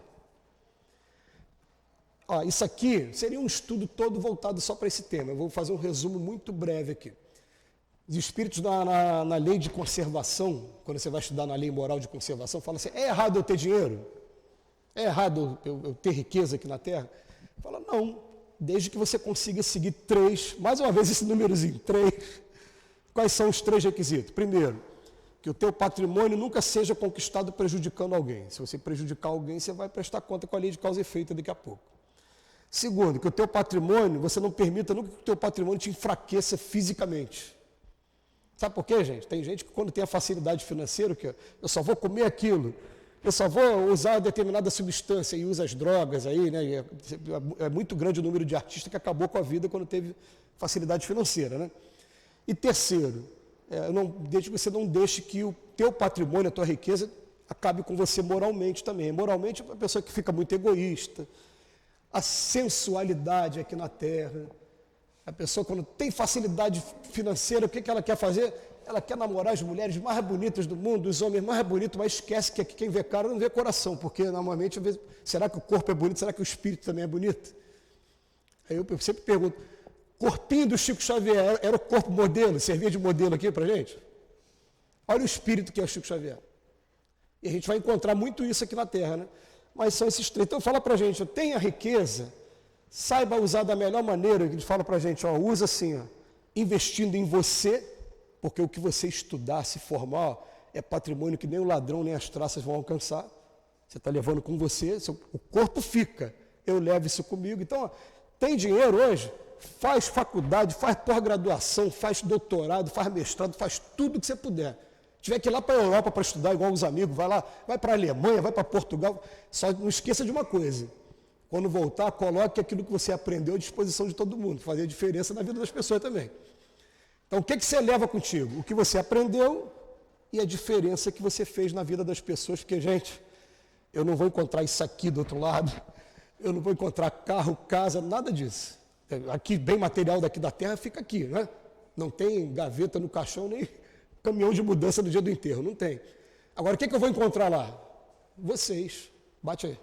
Isso aqui seria um estudo todo voltado só para esse tema. Eu vou fazer um resumo muito breve aqui. Os espíritos na lei de conservação, quando você vai estudar na lei moral de conservação, falam assim, é errado eu ter dinheiro? É errado eu ter riqueza aqui na Terra? Fala, não, desde que você consiga seguir 3, mais uma vez esse númerozinho, 3. Quais são os 3 requisitos? Primeiro, que o teu patrimônio nunca seja conquistado prejudicando alguém. Se você prejudicar alguém, você vai prestar conta com a lei de causa e efeito daqui a pouco. Segundo, que o teu patrimônio, você não permita nunca que o teu patrimônio te enfraqueça fisicamente. Sabe por quê, gente? Tem gente que quando tem a facilidade financeira, que eu só vou comer aquilo, eu só vou usar determinada substância e usa as drogas aí, né? É muito grande o número de artistas que acabou com a vida quando teve facilidade financeira, né? E terceiro, desde que você não deixe que o teu patrimônio, a tua riqueza, acabe com você moralmente também. Moralmente, é uma pessoa que fica muito egoísta, a sensualidade aqui na Terra. A pessoa, quando tem facilidade financeira, o que ela quer fazer? ela quer namorar as mulheres mais bonitas do mundo, os homens mais bonitos, mas esquece que aqui quem vê cara não vê coração, porque normalmente, às vezes, será que o corpo é bonito, será que o espírito também é bonito? Aí eu sempre pergunto, corpinho do Chico Xavier era o corpo modelo, servia de modelo aqui pra gente? Olha o espírito que é o Chico Xavier. E a gente vai encontrar muito isso aqui na Terra, né? Mas são esses três. Então fala pra gente, tenha riqueza, saiba usar da melhor maneira, que eles falam pra gente, ó, usa assim, ó, investindo em você, porque o que você estudar, se formar, ó, é patrimônio que nem o ladrão nem as traças vão alcançar. Você está levando com você, o corpo fica, eu levo isso comigo. Então, ó, tem dinheiro hoje? Faz faculdade, faz pós-graduação, faz doutorado, faz mestrado, faz tudo que você puder. Tiver que ir lá para a Europa para estudar igual os amigos, vai lá, vai para a Alemanha, vai para Portugal. Só não esqueça de uma coisa. Quando voltar, coloque aquilo que você aprendeu à disposição de todo mundo, fazer a diferença na vida das pessoas também. Então, o que você leva contigo? O que você aprendeu e a diferença que você fez na vida das pessoas, porque, gente, eu não vou encontrar isso aqui do outro lado, eu não vou encontrar carro, casa, nada disso. Aqui, bem material daqui da terra, fica aqui, né? Não tem gaveta no caixão, nem caminhão de mudança no dia do enterro, não tem. Agora, o que eu vou encontrar lá? Vocês. Bate aí.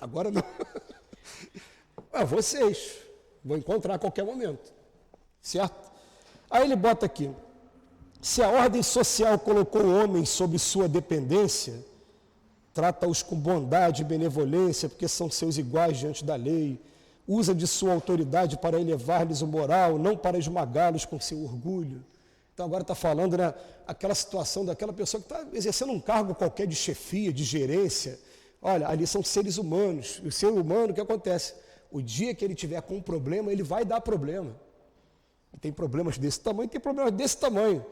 Agora não. Vocês. Vou encontrar a qualquer momento. Certo? Aí ele bota aqui. Se a ordem social colocou homens sob sua dependência, trata-os com bondade e benevolência, porque são seus iguais diante da lei. Usa de sua autoridade para elevar-lhes o moral, não para esmagá-los com seu orgulho. Então agora está falando, né, aquela situação daquela pessoa que está exercendo um cargo qualquer de chefia, de gerência. Olha, ali são seres humanos. E o ser humano, o que acontece? O dia que ele tiver com um problema, ele vai dar problema. Tem problemas desse tamanho, tem problemas desse tamanho.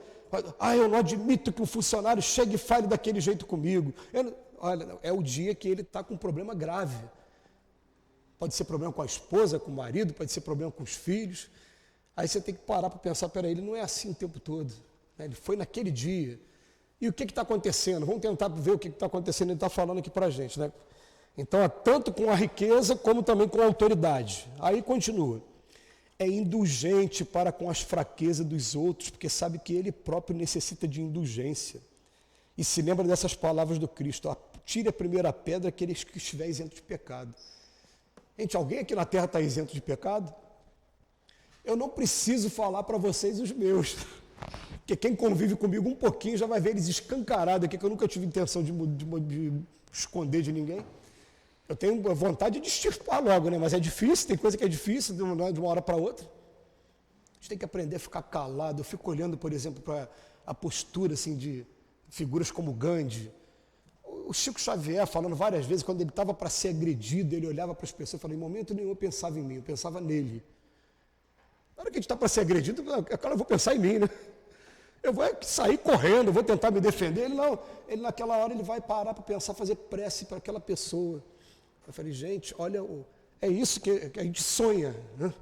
Eu não admito que um funcionário chegue e fale daquele jeito comigo. Olha, é o dia que ele está com um problema grave. Pode ser problema com a esposa, com o marido, pode ser problema com os filhos. Aí você tem que parar para pensar, peraí, ele não é assim o tempo todo. Né? Ele foi naquele dia. E o que está acontecendo? Vamos tentar ver o que está acontecendo, ele está falando aqui para a gente. Né? Então, é tanto com a riqueza, como também com a autoridade. Aí continua. É indulgente para com as fraquezas dos outros, porque sabe que ele próprio necessita de indulgência. E se lembra dessas palavras do Cristo, tire a primeira pedra aqueles que estiver isento de pecado. Gente, alguém aqui na terra está isento de pecado? Eu não preciso falar para vocês os meus, porque quem convive comigo um pouquinho já vai ver eles escancarados aqui, que eu nunca tive intenção de esconder de ninguém. Eu tenho vontade de extirpar logo, né? Mas é difícil, tem coisa que é difícil de uma hora para outra. A gente tem que aprender a ficar calado. Eu fico olhando, por exemplo, para a postura assim, de figuras como Gandhi. O Chico Xavier, falando várias vezes, quando ele estava para ser agredido, ele olhava para as pessoas e falava, em momento nenhum eu pensava em mim, eu pensava nele. Na hora que a gente está para ser agredido, eu vou pensar em mim, né? Eu vou sair correndo, vou tentar me defender. Ele não, ele naquela hora ele vai parar para pensar, fazer prece para aquela pessoa. Eu falei, gente, olha, é isso que a gente sonha, né?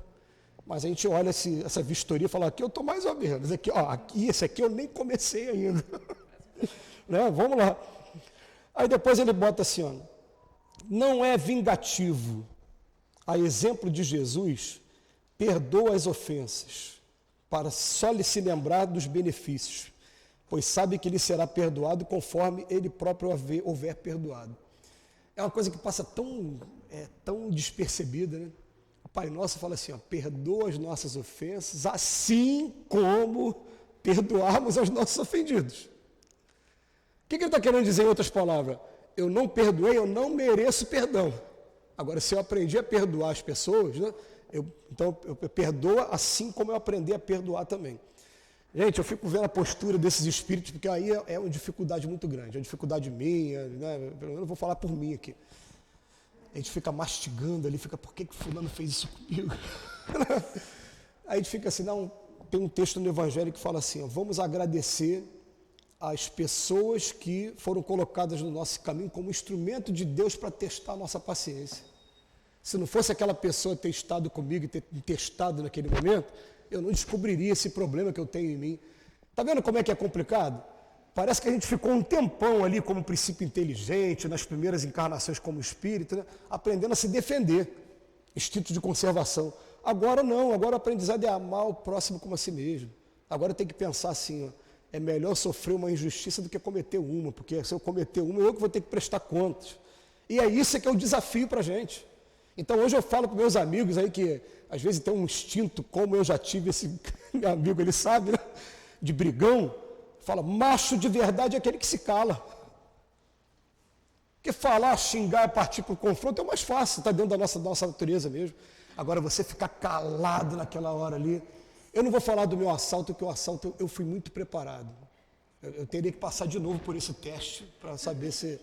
Mas a gente olha essa vistoria e fala, aqui eu estou mais ou menos, aqui, ó, esse aqui eu nem comecei ainda. Né? Vamos lá. Aí depois ele bota assim, ó, não é vingativo, a exemplo de Jesus, perdoa as ofensas, para só lhe se lembrar dos benefícios, pois sabe que lhe será perdoado conforme ele próprio houver perdoado. É uma coisa que passa tão despercebida, né? O Pai Nosso fala assim, ó, perdoa as nossas ofensas, assim como perdoarmos aos nossos ofendidos. O que ele está querendo dizer em outras palavras? Eu não perdoei, eu não mereço perdão. Agora, se eu aprendi a perdoar as pessoas, né, então eu perdoo assim como eu aprendi a perdoar também. Gente, eu fico vendo a postura desses espíritos, porque aí é uma dificuldade muito grande, é uma dificuldade minha, né? Pelo menos eu vou falar por mim aqui. A gente fica mastigando ali, fica, por que fulano fez isso comigo? Aí a gente fica assim, não, tem um texto no Evangelho que fala assim, ó, vamos agradecer as pessoas que foram colocadas no nosso caminho como instrumento de Deus para testar a nossa paciência. Se não fosse aquela pessoa ter estado comigo e ter testado naquele momento, eu não descobriria esse problema que eu tenho em mim. Está vendo como é que é complicado? Parece que a gente ficou um tempão ali como princípio inteligente, nas primeiras encarnações como espírito, né? Aprendendo a se defender, instinto de conservação. Agora não, agora o aprendizado é amar o próximo como a si mesmo. Agora tem que pensar assim, ó, é melhor sofrer uma injustiça do que cometer uma, porque se eu cometer uma, eu que vou ter que prestar contas. E é isso que é o desafio para a gente. Então hoje eu falo para meus amigos aí que às vezes tem um instinto, como eu já tive, esse meu amigo, ele sabe, né? De brigão, fala, macho de verdade é aquele que se cala. Porque falar, xingar, partir para o confronto é o mais fácil, está dentro da nossa natureza mesmo. Agora você ficar calado naquela hora ali. Eu não vou falar do meu assalto, porque o assalto eu fui muito preparado. Eu teria que passar de novo por esse teste para saber se...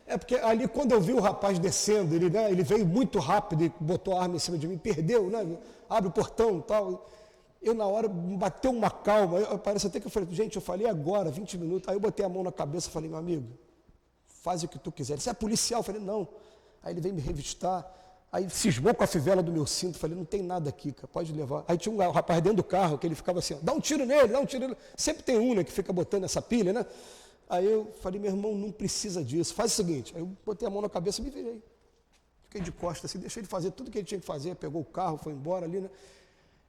É porque ali quando eu vi o rapaz descendo, ele veio muito rápido e botou a arma em cima de mim, perdeu, né? Abre o portão e tal. Eu na hora bateu uma calma, parece até que eu falei, gente, eu falei agora, 20 minutos. Aí eu botei a mão na cabeça e falei, meu amigo, faz o que tu quiser. Você é policial? Eu falei, não. Aí ele veio me revistar, aí cismou com a fivela do meu cinto, falei, não tem nada aqui, cara, pode levar. Aí tinha um rapaz dentro do carro, que ele ficava assim, dá um tiro nele, dá um tiro nele. Sempre tem um, né, que fica botando essa pilha, né? Aí eu falei, meu irmão, não precisa disso, faz o seguinte. Aí eu botei a mão na cabeça e me virei. Fiquei de costas assim, deixei ele fazer tudo que ele tinha que fazer, pegou o carro, foi embora ali, né?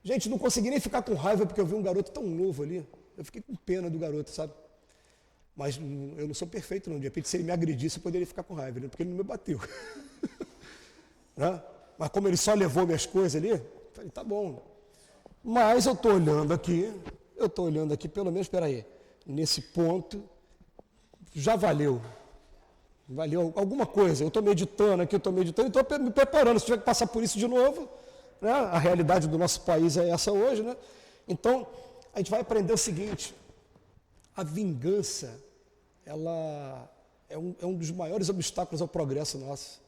Gente, não consegui nem ficar com raiva porque eu vi um garoto tão novo ali. Eu fiquei com pena do garoto, sabe? Mas eu não sou perfeito não. De repente, se ele me agredisse, eu poderia ficar com raiva, né? Porque ele não me bateu. Né? Mas como ele só levou minhas coisas ali, eu falei, tá bom. Mas eu estou olhando aqui, pelo menos, espera aí, nesse ponto, já valeu. Valeu alguma coisa. Eu estou meditando aqui, estou me preparando. Se tiver que passar por isso de novo, né? A realidade do nosso país é essa hoje, né? Então, a gente vai aprender o seguinte, a vingança, ela é um dos maiores obstáculos ao progresso nosso.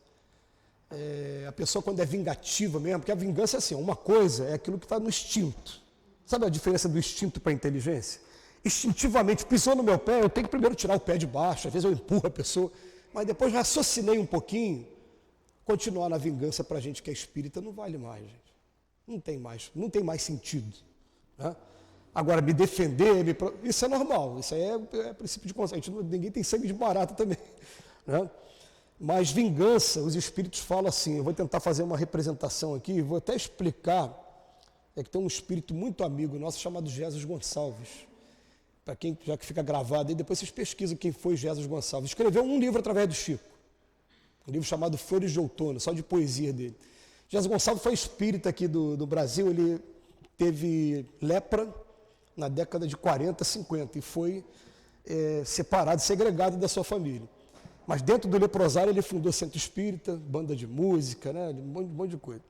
A pessoa quando é vingativa mesmo, porque a vingança é assim, uma coisa é aquilo que está no instinto. Sabe a diferença do instinto para a inteligência? Instintivamente, pisou no meu pé, eu tenho que primeiro tirar o pé de baixo, às vezes eu empurro a pessoa, mas depois raciocinei um pouquinho, continuar na vingança para a gente que é espírita não vale mais, gente. Não tem mais sentido. Né? Agora, me defender, isso é normal, isso aí é princípio de consciência, ninguém tem sangue de barata também. Né? Mas vingança, os espíritos falam assim, eu vou tentar fazer uma representação aqui, vou até explicar, é que tem um espírito muito amigo nosso chamado Jesus Gonçalves. Para quem já que fica gravado aí, depois vocês pesquisam quem foi Jesus Gonçalves. Escreveu um livro através do Chico, um livro chamado Flores de Outono, só de poesia dele. Jesus Gonçalves foi espírita aqui do Brasil, ele teve lepra na década de 40, 50 e foi separado, segregado da sua família. Mas dentro do leprosário ele fundou centro espírita, banda de música, né, um monte de coisa.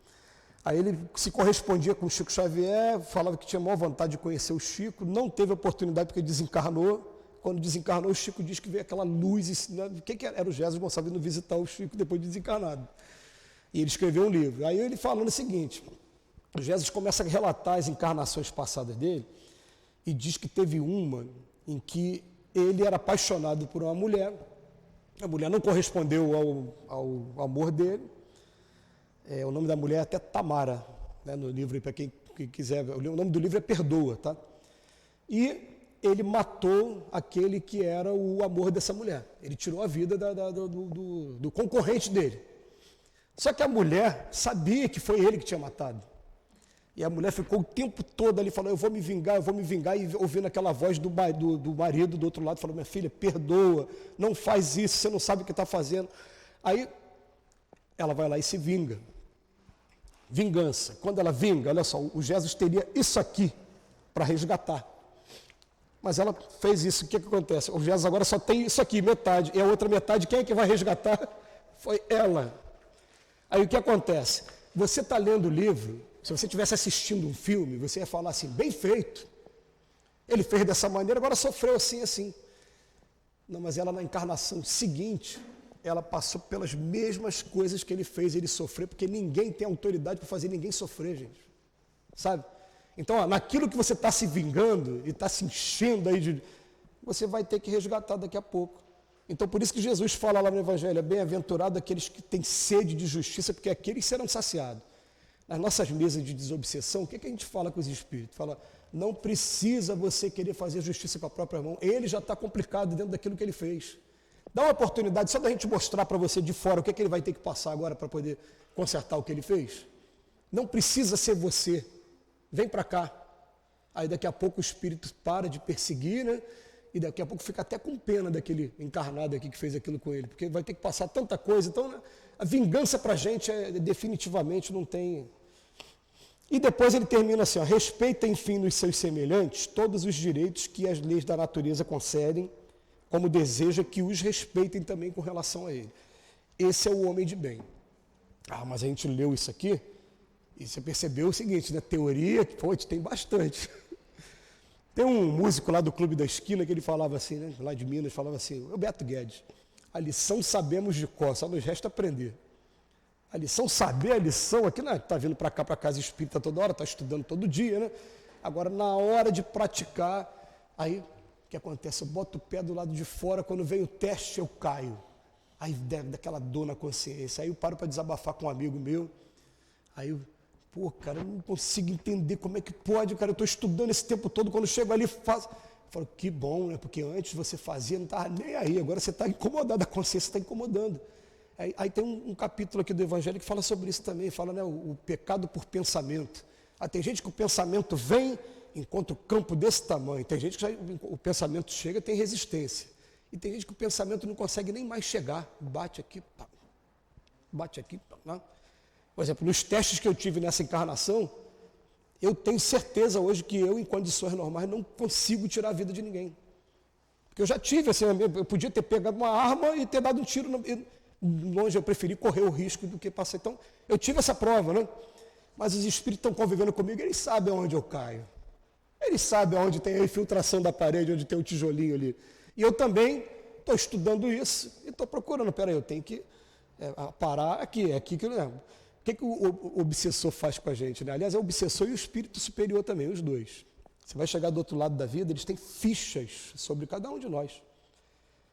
Aí ele se correspondia com o Chico Xavier, falava que tinha maior vontade de conhecer o Chico, não teve oportunidade porque desencarnou. Quando desencarnou, o Chico diz que veio aquela luz, né, o que era o Jesus Gonçalves indo visitar o Chico depois de desencarnado. E ele escreveu um livro. Aí ele falando o seguinte, o Jesus começa a relatar as encarnações passadas dele e diz que teve uma em que ele era apaixonado por uma mulher, a mulher não correspondeu ao amor dele, o nome da mulher é até Tamara, né, no livro, para quem quiser, o nome do livro é Perdoa, tá? E ele matou aquele que era o amor dessa mulher, ele tirou a vida do concorrente dele. Só que a mulher sabia que foi ele que tinha matado. E a mulher ficou o tempo todo ali falando, eu vou me vingar, e ouvindo aquela voz do marido do outro lado, falando, minha filha, perdoa, não faz isso, você não sabe o que está fazendo. Aí ela vai lá e se vinga. Vingança. Quando ela vinga, olha só, o Jesus teria isso aqui para resgatar. Mas ela fez isso, o que acontece? O Jesus agora só tem isso aqui, metade, e a outra metade, quem é que vai resgatar? Foi ela. Aí o que acontece? Você está lendo o livro, se você estivesse assistindo um filme, você ia falar assim, bem feito. Ele fez dessa maneira, agora sofreu assim, assim. Não, mas ela na encarnação seguinte, ela passou pelas mesmas coisas que ele fez ele sofrer, porque ninguém tem autoridade para fazer ninguém sofrer, gente. Sabe? Então, naquilo que você está se vingando e está se enchendo aí você vai ter que resgatar daqui a pouco. Então, por isso que Jesus fala lá no Evangelho, bem-aventurado aqueles que têm sede de justiça, porque aqueles serão saciados. Nas nossas mesas de desobsessão, o que a gente fala com os espíritos? Fala, não precisa você querer fazer justiça com a própria mão, ele já está complicado dentro daquilo que ele fez. Dá uma oportunidade só da gente mostrar para você de fora o que ele vai ter que passar agora para poder consertar o que ele fez. Não precisa ser você. Vem para cá. Aí daqui a pouco o espírito para de perseguir, né? E daqui a pouco fica até com pena daquele encarnado aqui que fez aquilo com ele, porque vai ter que passar tanta coisa. Então, né, a vingança para a gente definitivamente não tem. E depois ele termina assim, ó, respeita, enfim, nos seus semelhantes todos os direitos que as leis da natureza concedem, como deseja que os respeitem também com relação a ele. Esse é o homem de bem. Ah, mas a gente leu isso aqui e você percebeu o seguinte, né? Teoria, pô, tem bastante. Tem um músico lá do Clube da Esquina que ele falava assim, né? Lá de Minas, falava assim, o Beto Guedes, a lição sabemos de cor, só nos resta aprender. A lição, saber a lição, aqui não está vindo para cá, para casa espírita toda hora, está estudando todo dia, né? Agora, na hora de praticar, aí o que acontece? Eu boto o pé do lado de fora, quando vem o teste, eu caio. Aí dá aquela dor na consciência. Aí eu paro para desabafar com um amigo meu. Aí eu, pô, cara, eu não consigo entender como é que pode, cara. Eu estou estudando esse tempo todo, quando eu chego ali, faço. Eu falo, que bom, né? Porque antes você fazia, não estava nem aí. Agora você está incomodado, a consciência está incomodando. Aí tem um capítulo aqui do Evangelho que fala sobre isso também. Fala, né, o pecado por pensamento. Tem gente que o pensamento vem, encontra o campo desse tamanho. Tem gente que o pensamento chega, tem resistência. E tem gente que o pensamento não consegue nem mais chegar. Bate aqui, pá. Bate aqui, pá. Né? Por exemplo, nos testes que eu tive nessa encarnação, eu tenho certeza hoje que eu, em condições normais, não consigo tirar a vida de ninguém. Porque eu já tive, assim, eu podia ter pegado uma arma e ter dado um tiro longe, eu preferi correr o risco do que passar. Então, eu tive essa prova, né? Mas os espíritos estão convivendo comigo, eles sabem aonde eu caio. Eles sabem aonde tem a infiltração da parede, onde tem o tijolinho ali. E eu também estou estudando isso e estou procurando. Peraí, eu tenho que parar aqui. É aqui que eu lembro. O que o obsessor faz com a gente? Né? Aliás, é o obsessor e o espírito superior também, os dois. Você vai chegar do outro lado da vida, eles têm fichas sobre cada um de nós.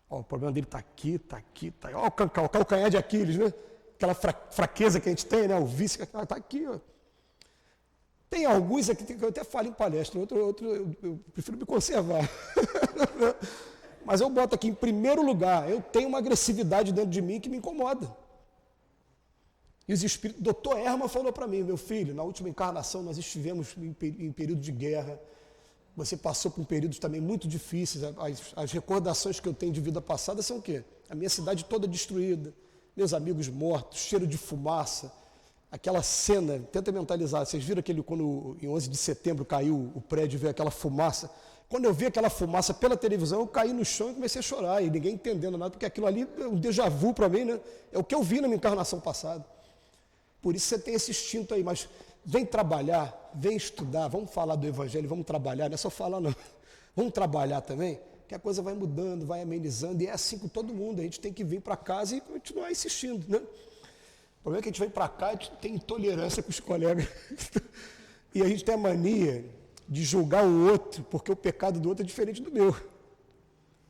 Ó, o problema dele está aqui, está aqui, está aí. Ó, o calcanhar de Aquiles, né? Aquela fraqueza que a gente tem, né? O vício, está aqui, ó. Tem alguns aqui que eu até falo em palestra, outro eu prefiro me conservar. Mas eu boto aqui em primeiro lugar, eu tenho uma agressividade dentro de mim que me incomoda. E os espíritos, doutor Herman falou para mim, meu filho, na última encarnação nós estivemos em período de guerra, você passou por períodos também muito difíceis, as recordações que eu tenho de vida passada são o quê? A minha cidade toda destruída, meus amigos mortos, cheiro de fumaça, aquela cena, tenta mentalizar, vocês viram quando em 11 de setembro caiu o prédio e veio aquela fumaça? Quando eu vi aquela fumaça pela televisão, eu caí no chão e comecei a chorar, e ninguém entendendo nada, porque aquilo ali é um déjà vu para mim, né? É o que eu vi na minha encarnação passada. Por isso você tem esse instinto aí, mas vem trabalhar, vem estudar, vamos falar do Evangelho, vamos trabalhar, não é só falar não, vamos trabalhar também, que a coisa vai mudando, vai amenizando, e é assim com todo mundo, a gente tem que vir para casa e continuar insistindo, né? O problema é que a gente vem para cá e a gente tem intolerância com os colegas, e a gente tem a mania de julgar o outro, porque o pecado do outro é diferente do meu.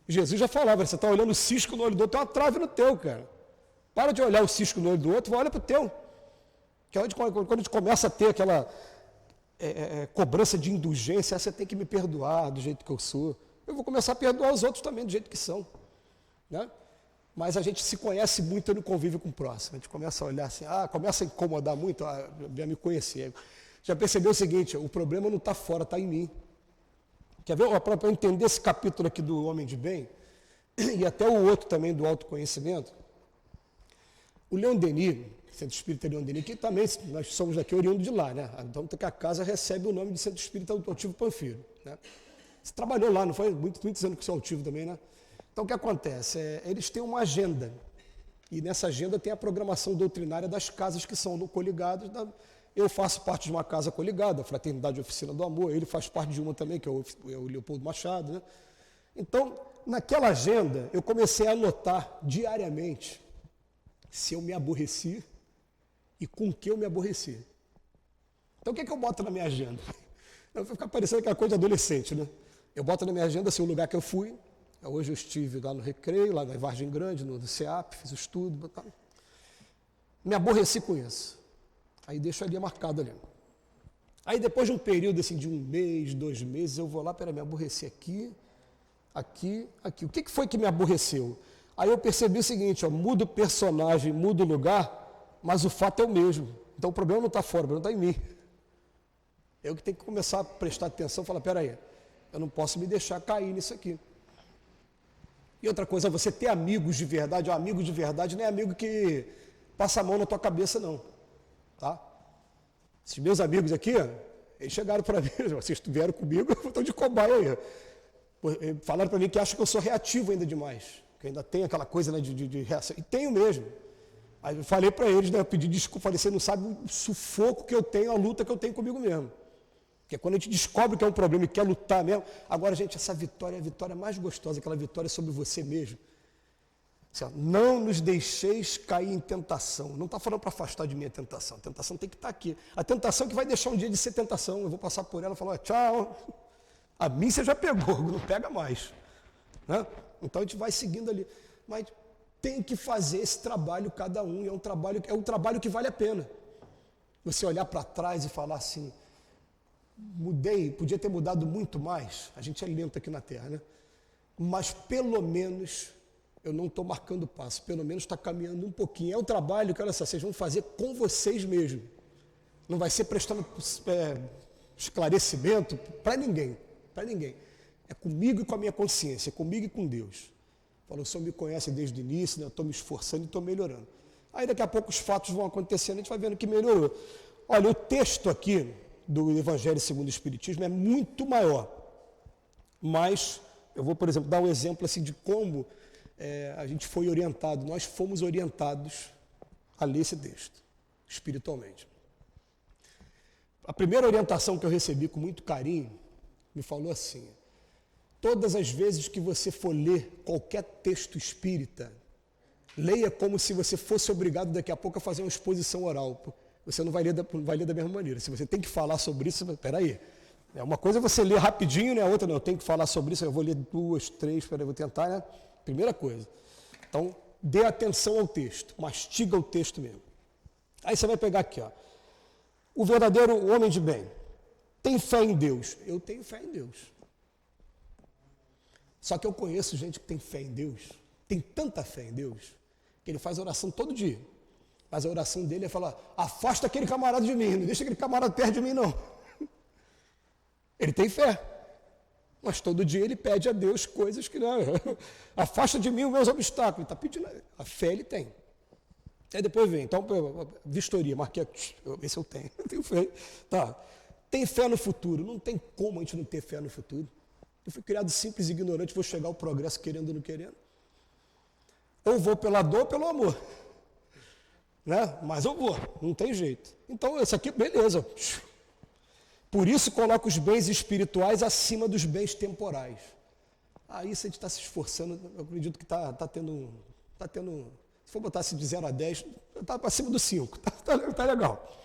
Jesus já falava, você está olhando o cisco no olho do outro, tem uma trave no teu, cara. Para de olhar o cisco no olho do outro, vai olhar para o teu. Que quando a gente começa a ter aquela cobrança de indulgência, você tem que me perdoar do jeito que eu sou. Eu vou começar a perdoar os outros também do jeito que são. Né? Mas a gente se conhece muito no convívio com o próximo. A gente começa a olhar assim, começa a incomodar muito, já me conhecer. Já percebeu o seguinte, o problema não está fora, está em mim. Quer ver? Para entender esse capítulo aqui do Homem de Bem, e até o outro também do autoconhecimento, o Leon Denis, Centro Espírita Leon Denis, que também nós somos daqui oriundo de lá, né? Então que a casa recebe o nome de Centro Espírita Altivo Panfiro. Né? Você trabalhou lá, não foi? Muitos anos que você é altivo também, né? Então o que acontece? Eles têm uma agenda, e nessa agenda tem a programação doutrinária das casas que são coligadas. Eu faço parte de uma casa coligada, a Fraternidade Oficina do Amor, ele faz parte de uma também, que é o Leopoldo Machado. Né? Então, naquela agenda, eu comecei a anotar diariamente se eu me aborreci e com que eu me aborreci. Então, o que eu boto na minha agenda? Eu vou ficar parecendo aquela coisa de adolescente, né? Eu boto na minha agenda assim, o lugar que eu fui. Hoje eu estive lá no Recreio, lá na Vargem Grande, no CEAP, fiz o estudo. Me aborreci com isso. Aí deixo ali marcado ali. Aí depois de um período assim, de 1 mês, 2 meses, eu vou lá, me aborreci aqui. O que foi que me aborreceu? Aí eu percebi o seguinte, muda o personagem, muda o lugar, mas o fato é o mesmo. Então o problema não está fora, o problema está em mim. Eu que tenho que começar a prestar atenção e falar, peraí, eu não posso me deixar cair nisso aqui. E outra coisa, você ter amigos de verdade, amigo de verdade não é amigo que passa a mão na tua cabeça, não. Tá? Esses meus amigos aqui, ó, eles chegaram para mim, vocês vieram comigo, eu estou de cobaia aí. Falaram para mim que acham que eu sou reativo ainda demais, que ainda tem aquela coisa, né, de reação. E tenho mesmo. Aí eu falei para eles, né, eu pedi desculpa, falei, você não sabe o sufoco que eu tenho, a luta que eu tenho comigo mesmo. Porque quando a gente descobre que é um problema e quer lutar mesmo, agora, gente, essa vitória é a vitória mais gostosa, aquela vitória sobre você mesmo. Assim, ó, não nos deixeis cair em tentação. Não está falando para afastar de mim a tentação. A tentação tem que estar aqui. A tentação que vai deixar um dia de ser tentação. Eu vou passar por ela e falar, tchau. A mim você já pegou, não pega mais. Né? Então a gente vai seguindo ali. Mas tem que fazer esse trabalho cada um. E é um trabalho que vale a pena. Você olhar para trás e falar assim, mudei, podia ter mudado muito mais. A gente é lento aqui na Terra, né? Mas pelo menos eu não estou marcando passo, pelo menos está caminhando um pouquinho. É um trabalho que, olha só, vocês vão fazer com vocês mesmos. Não vai ser prestando esclarecimento para ninguém, É comigo e com a minha consciência, é comigo e com Deus. Falou, o Senhor me conhece desde o início, né? Eu estou me esforçando e estou melhorando. Aí daqui a pouco os fatos vão acontecendo, a gente vai vendo que melhorou. Olha, o texto aqui do Evangelho segundo o Espiritismo é muito maior, mas eu vou, por exemplo, dar um exemplo assim, de como a gente foi orientado, nós fomos orientados a ler esse texto, espiritualmente. A primeira orientação que eu recebi com muito carinho, me falou assim, todas as vezes que você for ler qualquer texto espírita, leia como se você fosse obrigado daqui a pouco a fazer uma exposição oral. Você não vai ler da mesma maneira. Se você tem que falar sobre isso, peraí. Uma coisa é você ler rapidinho, né? A outra não, eu tenho que falar sobre isso, eu vou ler 2, 3, peraí, vou tentar, né? Primeira coisa. Então, dê atenção ao texto, mastiga o texto mesmo. Aí você vai pegar aqui, ó. O verdadeiro homem de bem tem fé em Deus. Eu tenho fé em Deus. Só que eu conheço gente que tem fé em Deus, tem tanta fé em Deus, que ele faz oração todo dia. Mas a oração dele é falar, afasta aquele camarada de mim, não deixa aquele camarada perto de mim, não. Ele tem fé, mas todo dia ele pede a Deus coisas que não. Afasta de mim os meus obstáculos. Ele está pedindo, a fé ele tem. Aí depois vem, então, vistoria, marquei aqui, esse eu tenho fé. Tá. Tem fé no futuro, não tem como a gente não ter fé no futuro. Eu fui criado simples e ignorante, vou chegar ao progresso querendo ou não querendo. Ou vou pela dor ou pelo amor. Né? Mas eu vou, não tem jeito. Então, esse aqui, beleza. Por isso, coloca os bens espirituais acima dos bens temporais. Aí, se a gente está se esforçando, eu acredito que está tendo, se for botar de 0 a 10, está acima do 5, tá legal.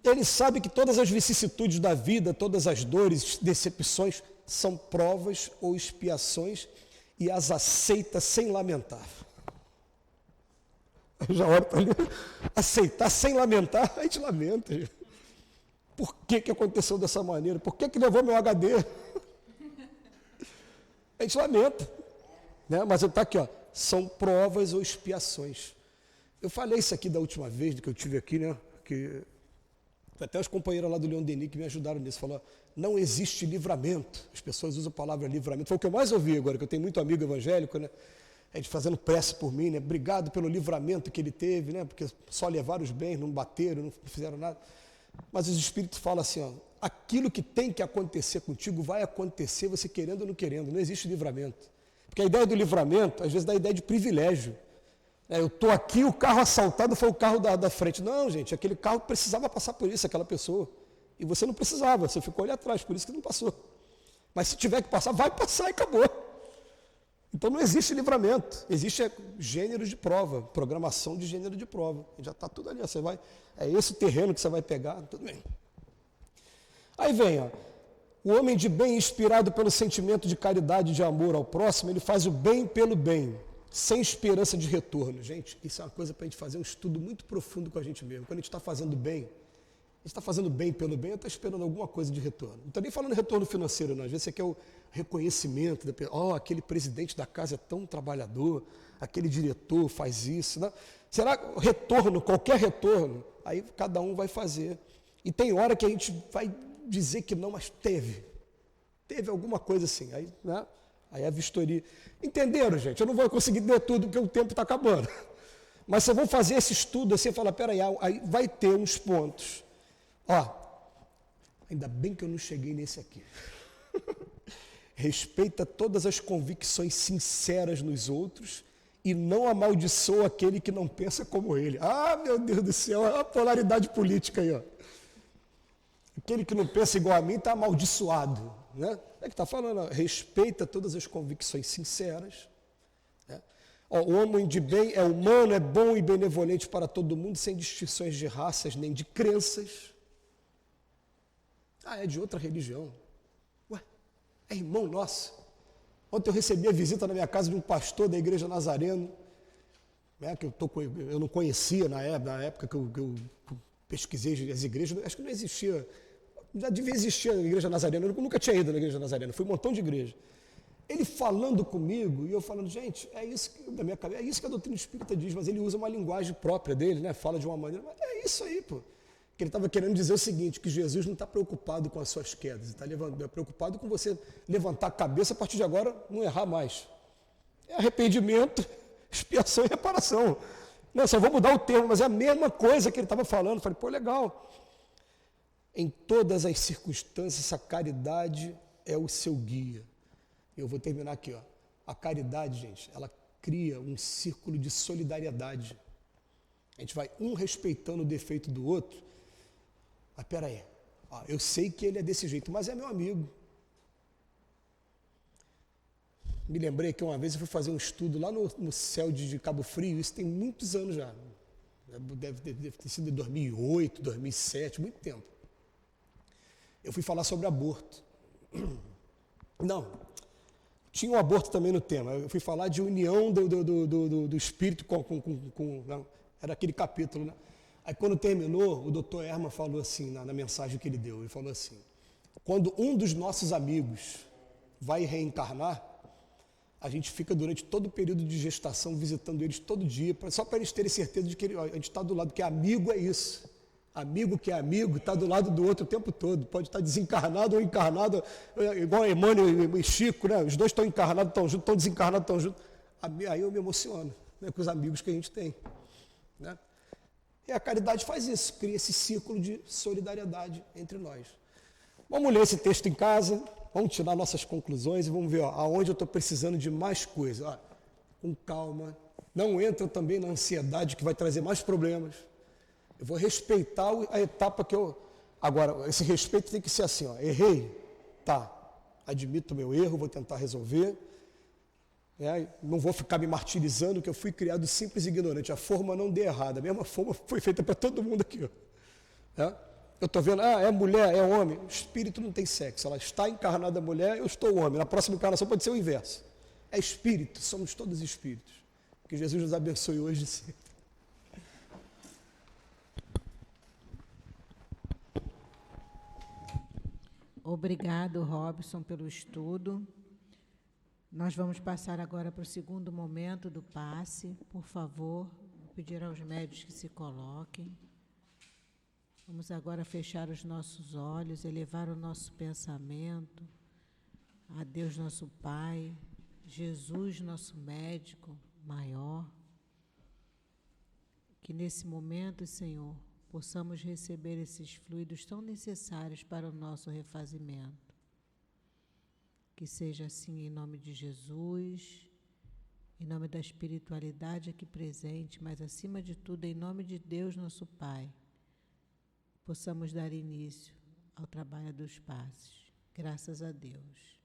Ele sabe que todas as vicissitudes da vida, todas as dores, decepções, são provas ou expiações e as aceita sem lamentar. Já olha para ali, aceitar sem lamentar, a gente lamenta. Por que aconteceu dessa maneira? Por que levou meu HD? A gente lamenta. Né? Mas está aqui, ó, são provas ou expiações. Eu falei isso aqui da última vez que eu tive aqui, né? Que até os companheiros lá do Leon Denis que me ajudaram nisso, falaram, não existe livramento. As pessoas usam a palavra livramento. Foi o que eu mais ouvi agora, que eu tenho muito amigo evangélico, né? A gente fazendo prece por mim, né? Obrigado pelo livramento que ele teve, né? Porque só levaram os bens, não bateram, não fizeram nada. Mas os Espíritos falam assim, ó, aquilo que tem que acontecer contigo vai acontecer, você querendo ou não querendo, não existe livramento. Porque a ideia do livramento, às vezes, dá a ideia de privilégio. Eu estou aqui, o carro assaltado foi o carro da frente. Não, gente, aquele carro precisava passar por isso, aquela pessoa. E você não precisava, você ficou ali atrás, por isso que não passou. Mas se tiver que passar, vai passar e acabou. Então não existe livramento, existe gênero de prova, programação de gênero de prova. Já está tudo ali, você vai, é esse o terreno que você vai pegar, tudo bem. Aí vem, ó, o homem de bem inspirado pelo sentimento de caridade e de amor ao próximo, ele faz o bem pelo bem, sem esperança de retorno. Gente, isso é uma coisa para a gente fazer um estudo muito profundo com a gente mesmo. Quando a gente está fazendo bem, a gente está fazendo bem pelo bem ou está esperando alguma coisa de retorno. Não estou nem falando de retorno financeiro, não. Às vezes você quer o reconhecimento, aquele presidente da casa é tão trabalhador, aquele diretor faz isso. Né? Será retorno, qualquer retorno, aí cada um vai fazer. E tem hora que a gente vai dizer que não, mas teve alguma coisa assim, aí, né? Aí a vistoria. Entenderam, gente? Eu não vou conseguir ler tudo porque o tempo está acabando. Mas se eu vou fazer esse estudo assim, falar, peraí, aí vai ter uns pontos. Ó, ainda bem que eu não cheguei nesse aqui. Respeita todas as convicções sinceras nos outros e não amaldiçoa aquele que não pensa como ele. Ah, meu Deus do céu, olha a polaridade política aí, ó. Aquele que não pensa igual a mim está amaldiçoado, né? É que está falando, ó, respeita todas as convicções sinceras. Né? Ó, o homem de bem é humano, é bom e benevolente para todo mundo, sem distinções de raças nem de crenças. Ah, é de outra religião. Ué, é irmão nosso. Ontem eu recebi a visita na minha casa de um pastor da Igreja Nazareno, né, que eu não conhecia na época que eu pesquisei as igrejas, acho que não existia, já devia existir a Igreja Nazarena, eu nunca tinha ido na Igreja Nazarena, fui um montão de igreja. Ele falando comigo, e eu falando, gente, é isso que, da minha cabeça, é isso que a doutrina espírita diz, mas ele usa uma linguagem própria dele, né, fala de uma maneira, mas é isso aí, pô. Que ele estava querendo dizer o seguinte, que Jesus não está preocupado com as suas quedas, está preocupado com você levantar a cabeça a partir de agora, não errar mais. É arrependimento, expiação e reparação. Não, só vou mudar o termo, mas é a mesma coisa que ele estava falando. Falei, pô, legal. Em todas as circunstâncias, a caridade é o seu guia. Eu vou terminar aqui, ó. A caridade, gente, ela cria um círculo de solidariedade. A gente vai um respeitando o defeito do outro. Mas peraí, eu sei que ele é desse jeito, mas é meu amigo. Me lembrei que uma vez eu fui fazer um estudo lá no céu de Cabo Frio, isso tem muitos anos já. Deve ter sido em 2008, 2007, muito tempo. Eu fui falar sobre aborto. Não, tinha um aborto também no tema. Eu fui falar de união do espírito com não, era aquele capítulo, né? Aí quando terminou, o doutor Herman falou assim, na mensagem que ele deu, ele falou assim, quando um dos nossos amigos vai reencarnar, a gente fica durante todo o período de gestação visitando eles todo dia, só para eles terem certeza de que a gente está do lado, que amigo é isso. Amigo que é amigo, está do lado do outro o tempo todo, pode estar desencarnado ou encarnado, igual a Emmanuel e Chico, né? Os dois estão encarnados, estão juntos, estão desencarnados, estão juntos. Aí eu me emociono, né, com os amigos que a gente tem, né? E a caridade faz isso, cria esse círculo de solidariedade entre nós. Vamos ler esse texto em casa, vamos tirar nossas conclusões e vamos ver aonde eu estou precisando de mais coisa. Ó, com calma, não entra também na ansiedade que vai trazer mais problemas. Eu vou respeitar a etapa que eu... Agora, esse respeito tem que ser assim, ó, errei, tá, admito o meu erro, vou tentar resolver. Não vou ficar me martirizando que eu fui criado simples e ignorante. A forma não deu errada. A mesma forma foi feita para todo mundo aqui. Eu estou vendo, é mulher, é homem. O espírito não tem sexo. Ela está encarnada mulher, eu estou homem. Na próxima encarnação pode ser o inverso. É espírito, somos todos espíritos. Que Jesus nos abençoe hoje e sempre. Obrigado, Robson, pelo estudo. Nós vamos passar agora para o segundo momento do passe. Por favor, vou pedir aos médios que se coloquem. Vamos agora fechar os nossos olhos, elevar o nosso pensamento a Deus nosso Pai, Jesus nosso médico maior. Que nesse momento, Senhor, possamos receber esses fluidos tão necessários para o nosso refazimento. Que seja assim em nome de Jesus, em nome da espiritualidade aqui presente, mas acima de tudo em nome de Deus nosso Pai, possamos dar início ao trabalho dos passes. Graças a Deus.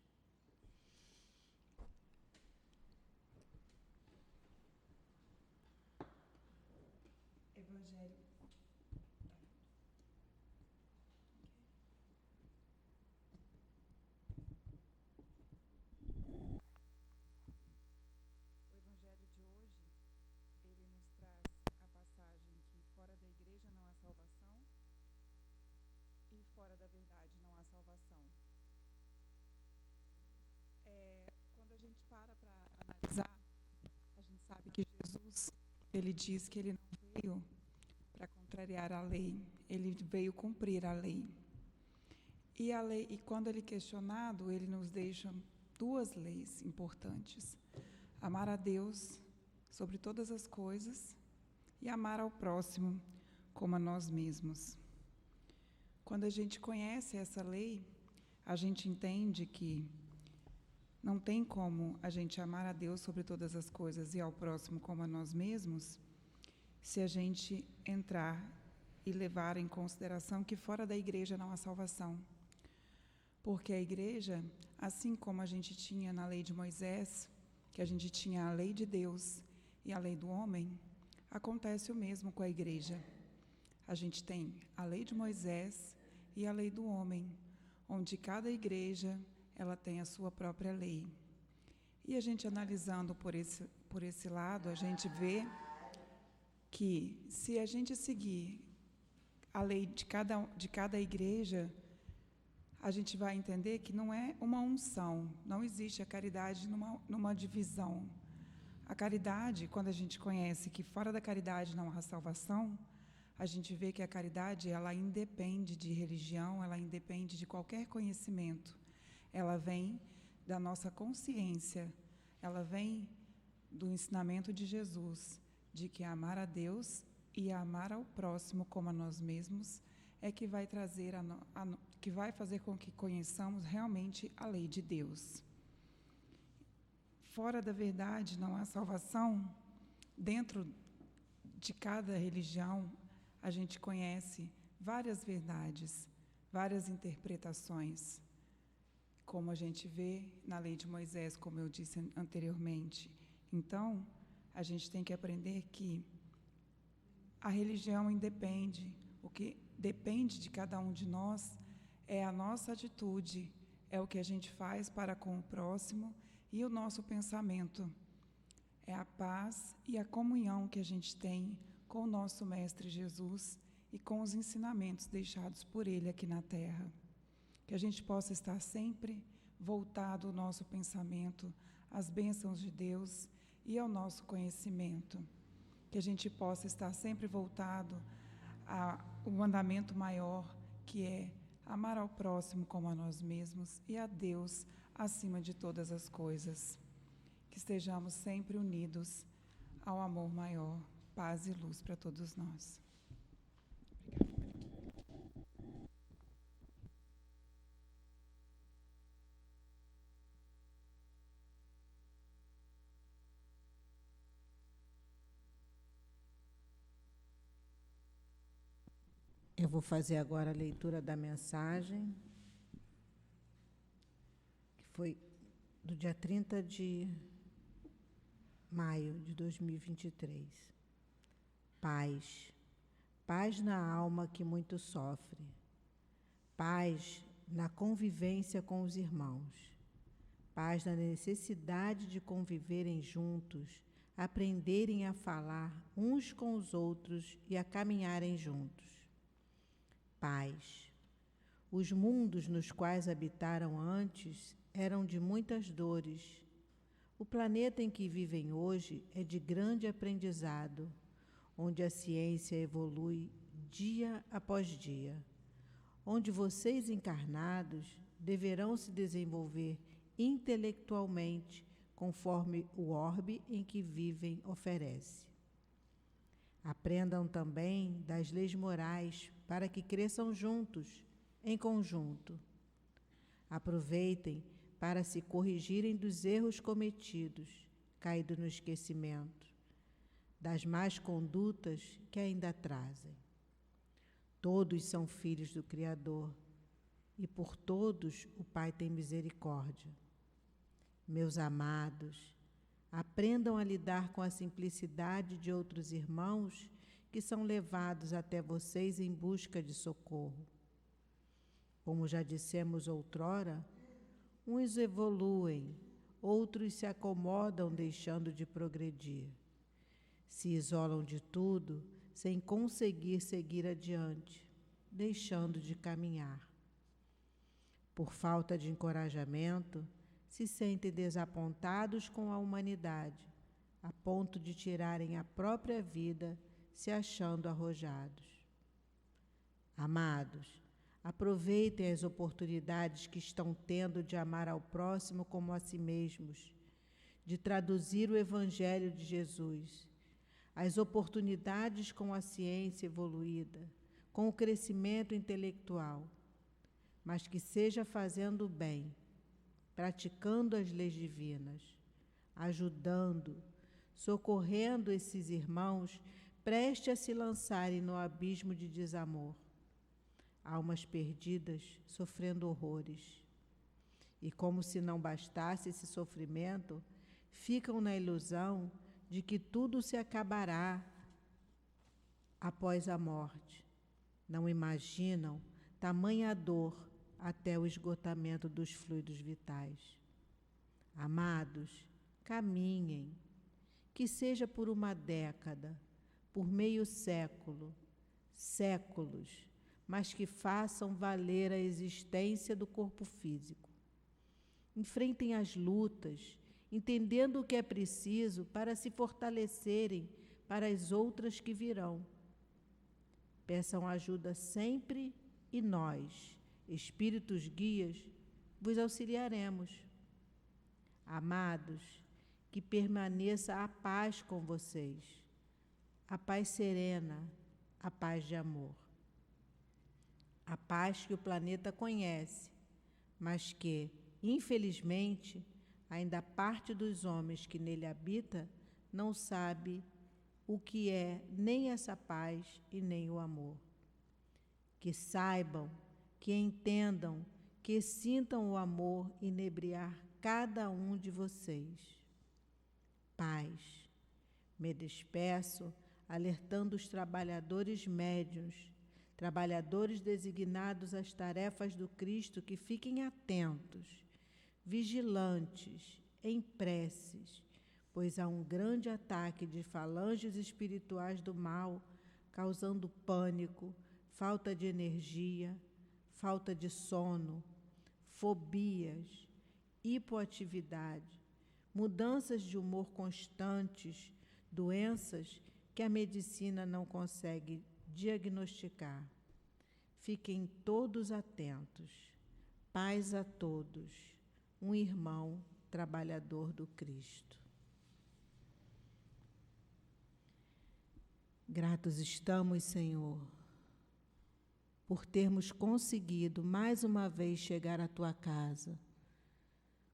Evangelho. Fora da verdade não há salvação. Quando a gente para analisar, a gente sabe que Jesus, ele diz que ele não veio para contrariar a lei, ele veio cumprir a lei. E quando ele é questionado, ele nos deixa duas leis importantes: amar a Deus sobre todas as coisas e amar ao próximo como a nós mesmos. Quando a gente conhece essa lei, a gente entende que não tem como a gente amar a Deus sobre todas as coisas e ao próximo como a nós mesmos, se a gente entrar e levar em consideração que fora da igreja não há salvação. Porque a igreja, assim como a gente tinha na lei de Moisés, que a gente tinha a lei de Deus e a lei do homem, acontece o mesmo com a igreja. A gente tem a lei de Moisés e a lei do homem, onde cada igreja ela tem a sua própria lei. E a gente analisando por esse lado, a gente vê que se a gente seguir a lei de cada igreja, a gente vai entender que não é uma unção, não existe a caridade numa divisão. A caridade, quando a gente conhece que fora da caridade não há salvação, a gente vê que a caridade, ela independe de religião, ela independe de qualquer conhecimento. Ela vem da nossa consciência, ela vem do ensinamento de Jesus, de que amar a Deus e amar ao próximo como a nós mesmos é que vai trazer que vai fazer com que conheçamos realmente a lei de Deus. Fora da verdade não há salvação. Dentro de cada religião, a gente conhece várias verdades, várias interpretações, como a gente vê na lei de Moisés, como eu disse anteriormente. Então, a gente tem que aprender que a religião independe, o que depende de cada um de nós é a nossa atitude, é o que a gente faz para com o próximo e o nosso pensamento. É a paz e a comunhão que a gente tem com o nosso Mestre Jesus e com os ensinamentos deixados por Ele aqui na Terra. Que a gente possa estar sempre voltado ao nosso pensamento, às bênçãos de Deus e ao nosso conhecimento. Que a gente possa estar sempre voltado ao mandamento maior, que é amar ao próximo como a nós mesmos e a Deus acima de todas as coisas. Que estejamos sempre unidos ao amor maior, paz e luz para todos nós. Eu vou fazer agora a leitura da mensagem, que foi do dia 30 de maio de 2023. Paz. Paz na alma que muito sofre. Paz na convivência com os irmãos. Paz na necessidade de conviverem juntos, aprenderem a falar uns com os outros e a caminharem juntos. Paz. Os mundos nos quais habitaram antes eram de muitas dores. O planeta em que vivem hoje é de grande aprendizado, onde a ciência evolui dia após dia, onde vocês encarnados deverão se desenvolver intelectualmente conforme o orbe em que vivem oferece. Aprendam também das leis morais para que cresçam juntos, em conjunto. Aproveitem para se corrigirem dos erros cometidos, caídos no esquecimento, das más condutas que ainda trazem. Todos são filhos do Criador, e por todos o Pai tem misericórdia. Meus amados, aprendam a lidar com a simplicidade de outros irmãos que são levados até vocês em busca de socorro. Como já dissemos outrora, uns evoluem, outros se acomodam deixando de progredir. Se isolam de tudo sem conseguir seguir adiante, deixando de caminhar. Por falta de encorajamento, se sentem desapontados com a humanidade, a ponto de tirarem a própria vida, se achando arrojados. Amados, Aproveitem as oportunidades que estão tendo de amar ao próximo como a si mesmos, de traduzir o Evangelho de Jesus, as oportunidades com a ciência evoluída, com o crescimento intelectual, mas que seja fazendo o bem, praticando as leis divinas, ajudando, socorrendo esses irmãos prestes a se lançarem no abismo de desamor. Almas perdidas, sofrendo horrores. E como se não bastasse esse sofrimento, ficam na ilusão de que tudo se acabará após a morte. Não imaginam tamanha dor até o esgotamento dos fluidos vitais. Amados, caminhem, que seja por uma década, por meio século, séculos, mas que façam valer a existência do corpo físico. Enfrentem as lutas, entendendo o que é preciso para se fortalecerem para as outras que virão. Peçam ajuda sempre e nós, espíritos guias, vos auxiliaremos. Amados, que permaneça a paz com vocês, a paz serena, a paz de amor. A paz que o planeta conhece, mas que, infelizmente, ainda parte dos homens que nele habita não sabe o que é nem essa paz e nem o amor. Que saibam, que entendam, que sintam o amor inebriar cada um de vocês. Paz. Me despeço alertando os trabalhadores médiuns, trabalhadores designados às tarefas do Cristo, que fiquem atentos, vigilantes, em preces, pois há um grande ataque de falanges espirituais do mal, causando pânico, falta de energia, falta de sono, fobias, hipoatividade, mudanças de humor constantes, doenças que a medicina não consegue diagnosticar. Fiquem todos atentos. Paz a todos. Um irmão trabalhador do Cristo. Gratos estamos, Senhor, por termos conseguido mais uma vez chegar à Tua casa,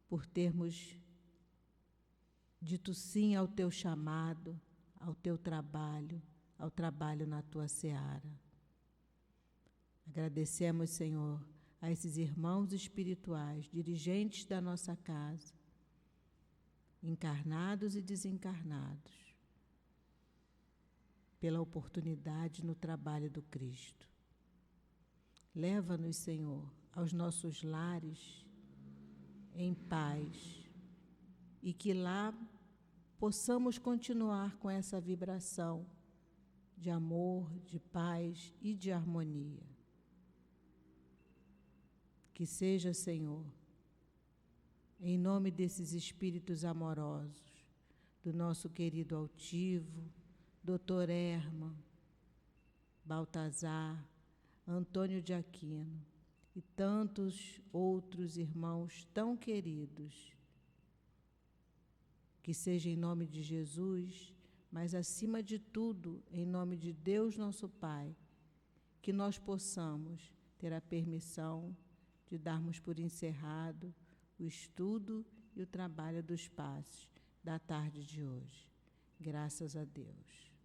por termos dito sim ao Teu chamado, ao Teu trabalho, ao trabalho na Tua seara. Agradecemos, Senhor, a esses irmãos espirituais, dirigentes da nossa casa, encarnados e desencarnados, pela oportunidade no trabalho do Cristo. Leva-nos, Senhor, aos nossos lares em paz e que lá possamos continuar com essa vibração de amor, de paz e de harmonia. Que seja, Senhor, em nome desses espíritos amorosos, do nosso querido altivo, Dr. Herman, Baltazar, Antônio de Aquino e tantos outros irmãos tão queridos, que seja em nome de Jesus, mas acima de tudo, em nome de Deus nosso Pai, que nós possamos ter a permissão de darmos por encerrado o estudo e o trabalho dos passos da tarde de hoje. Graças a Deus.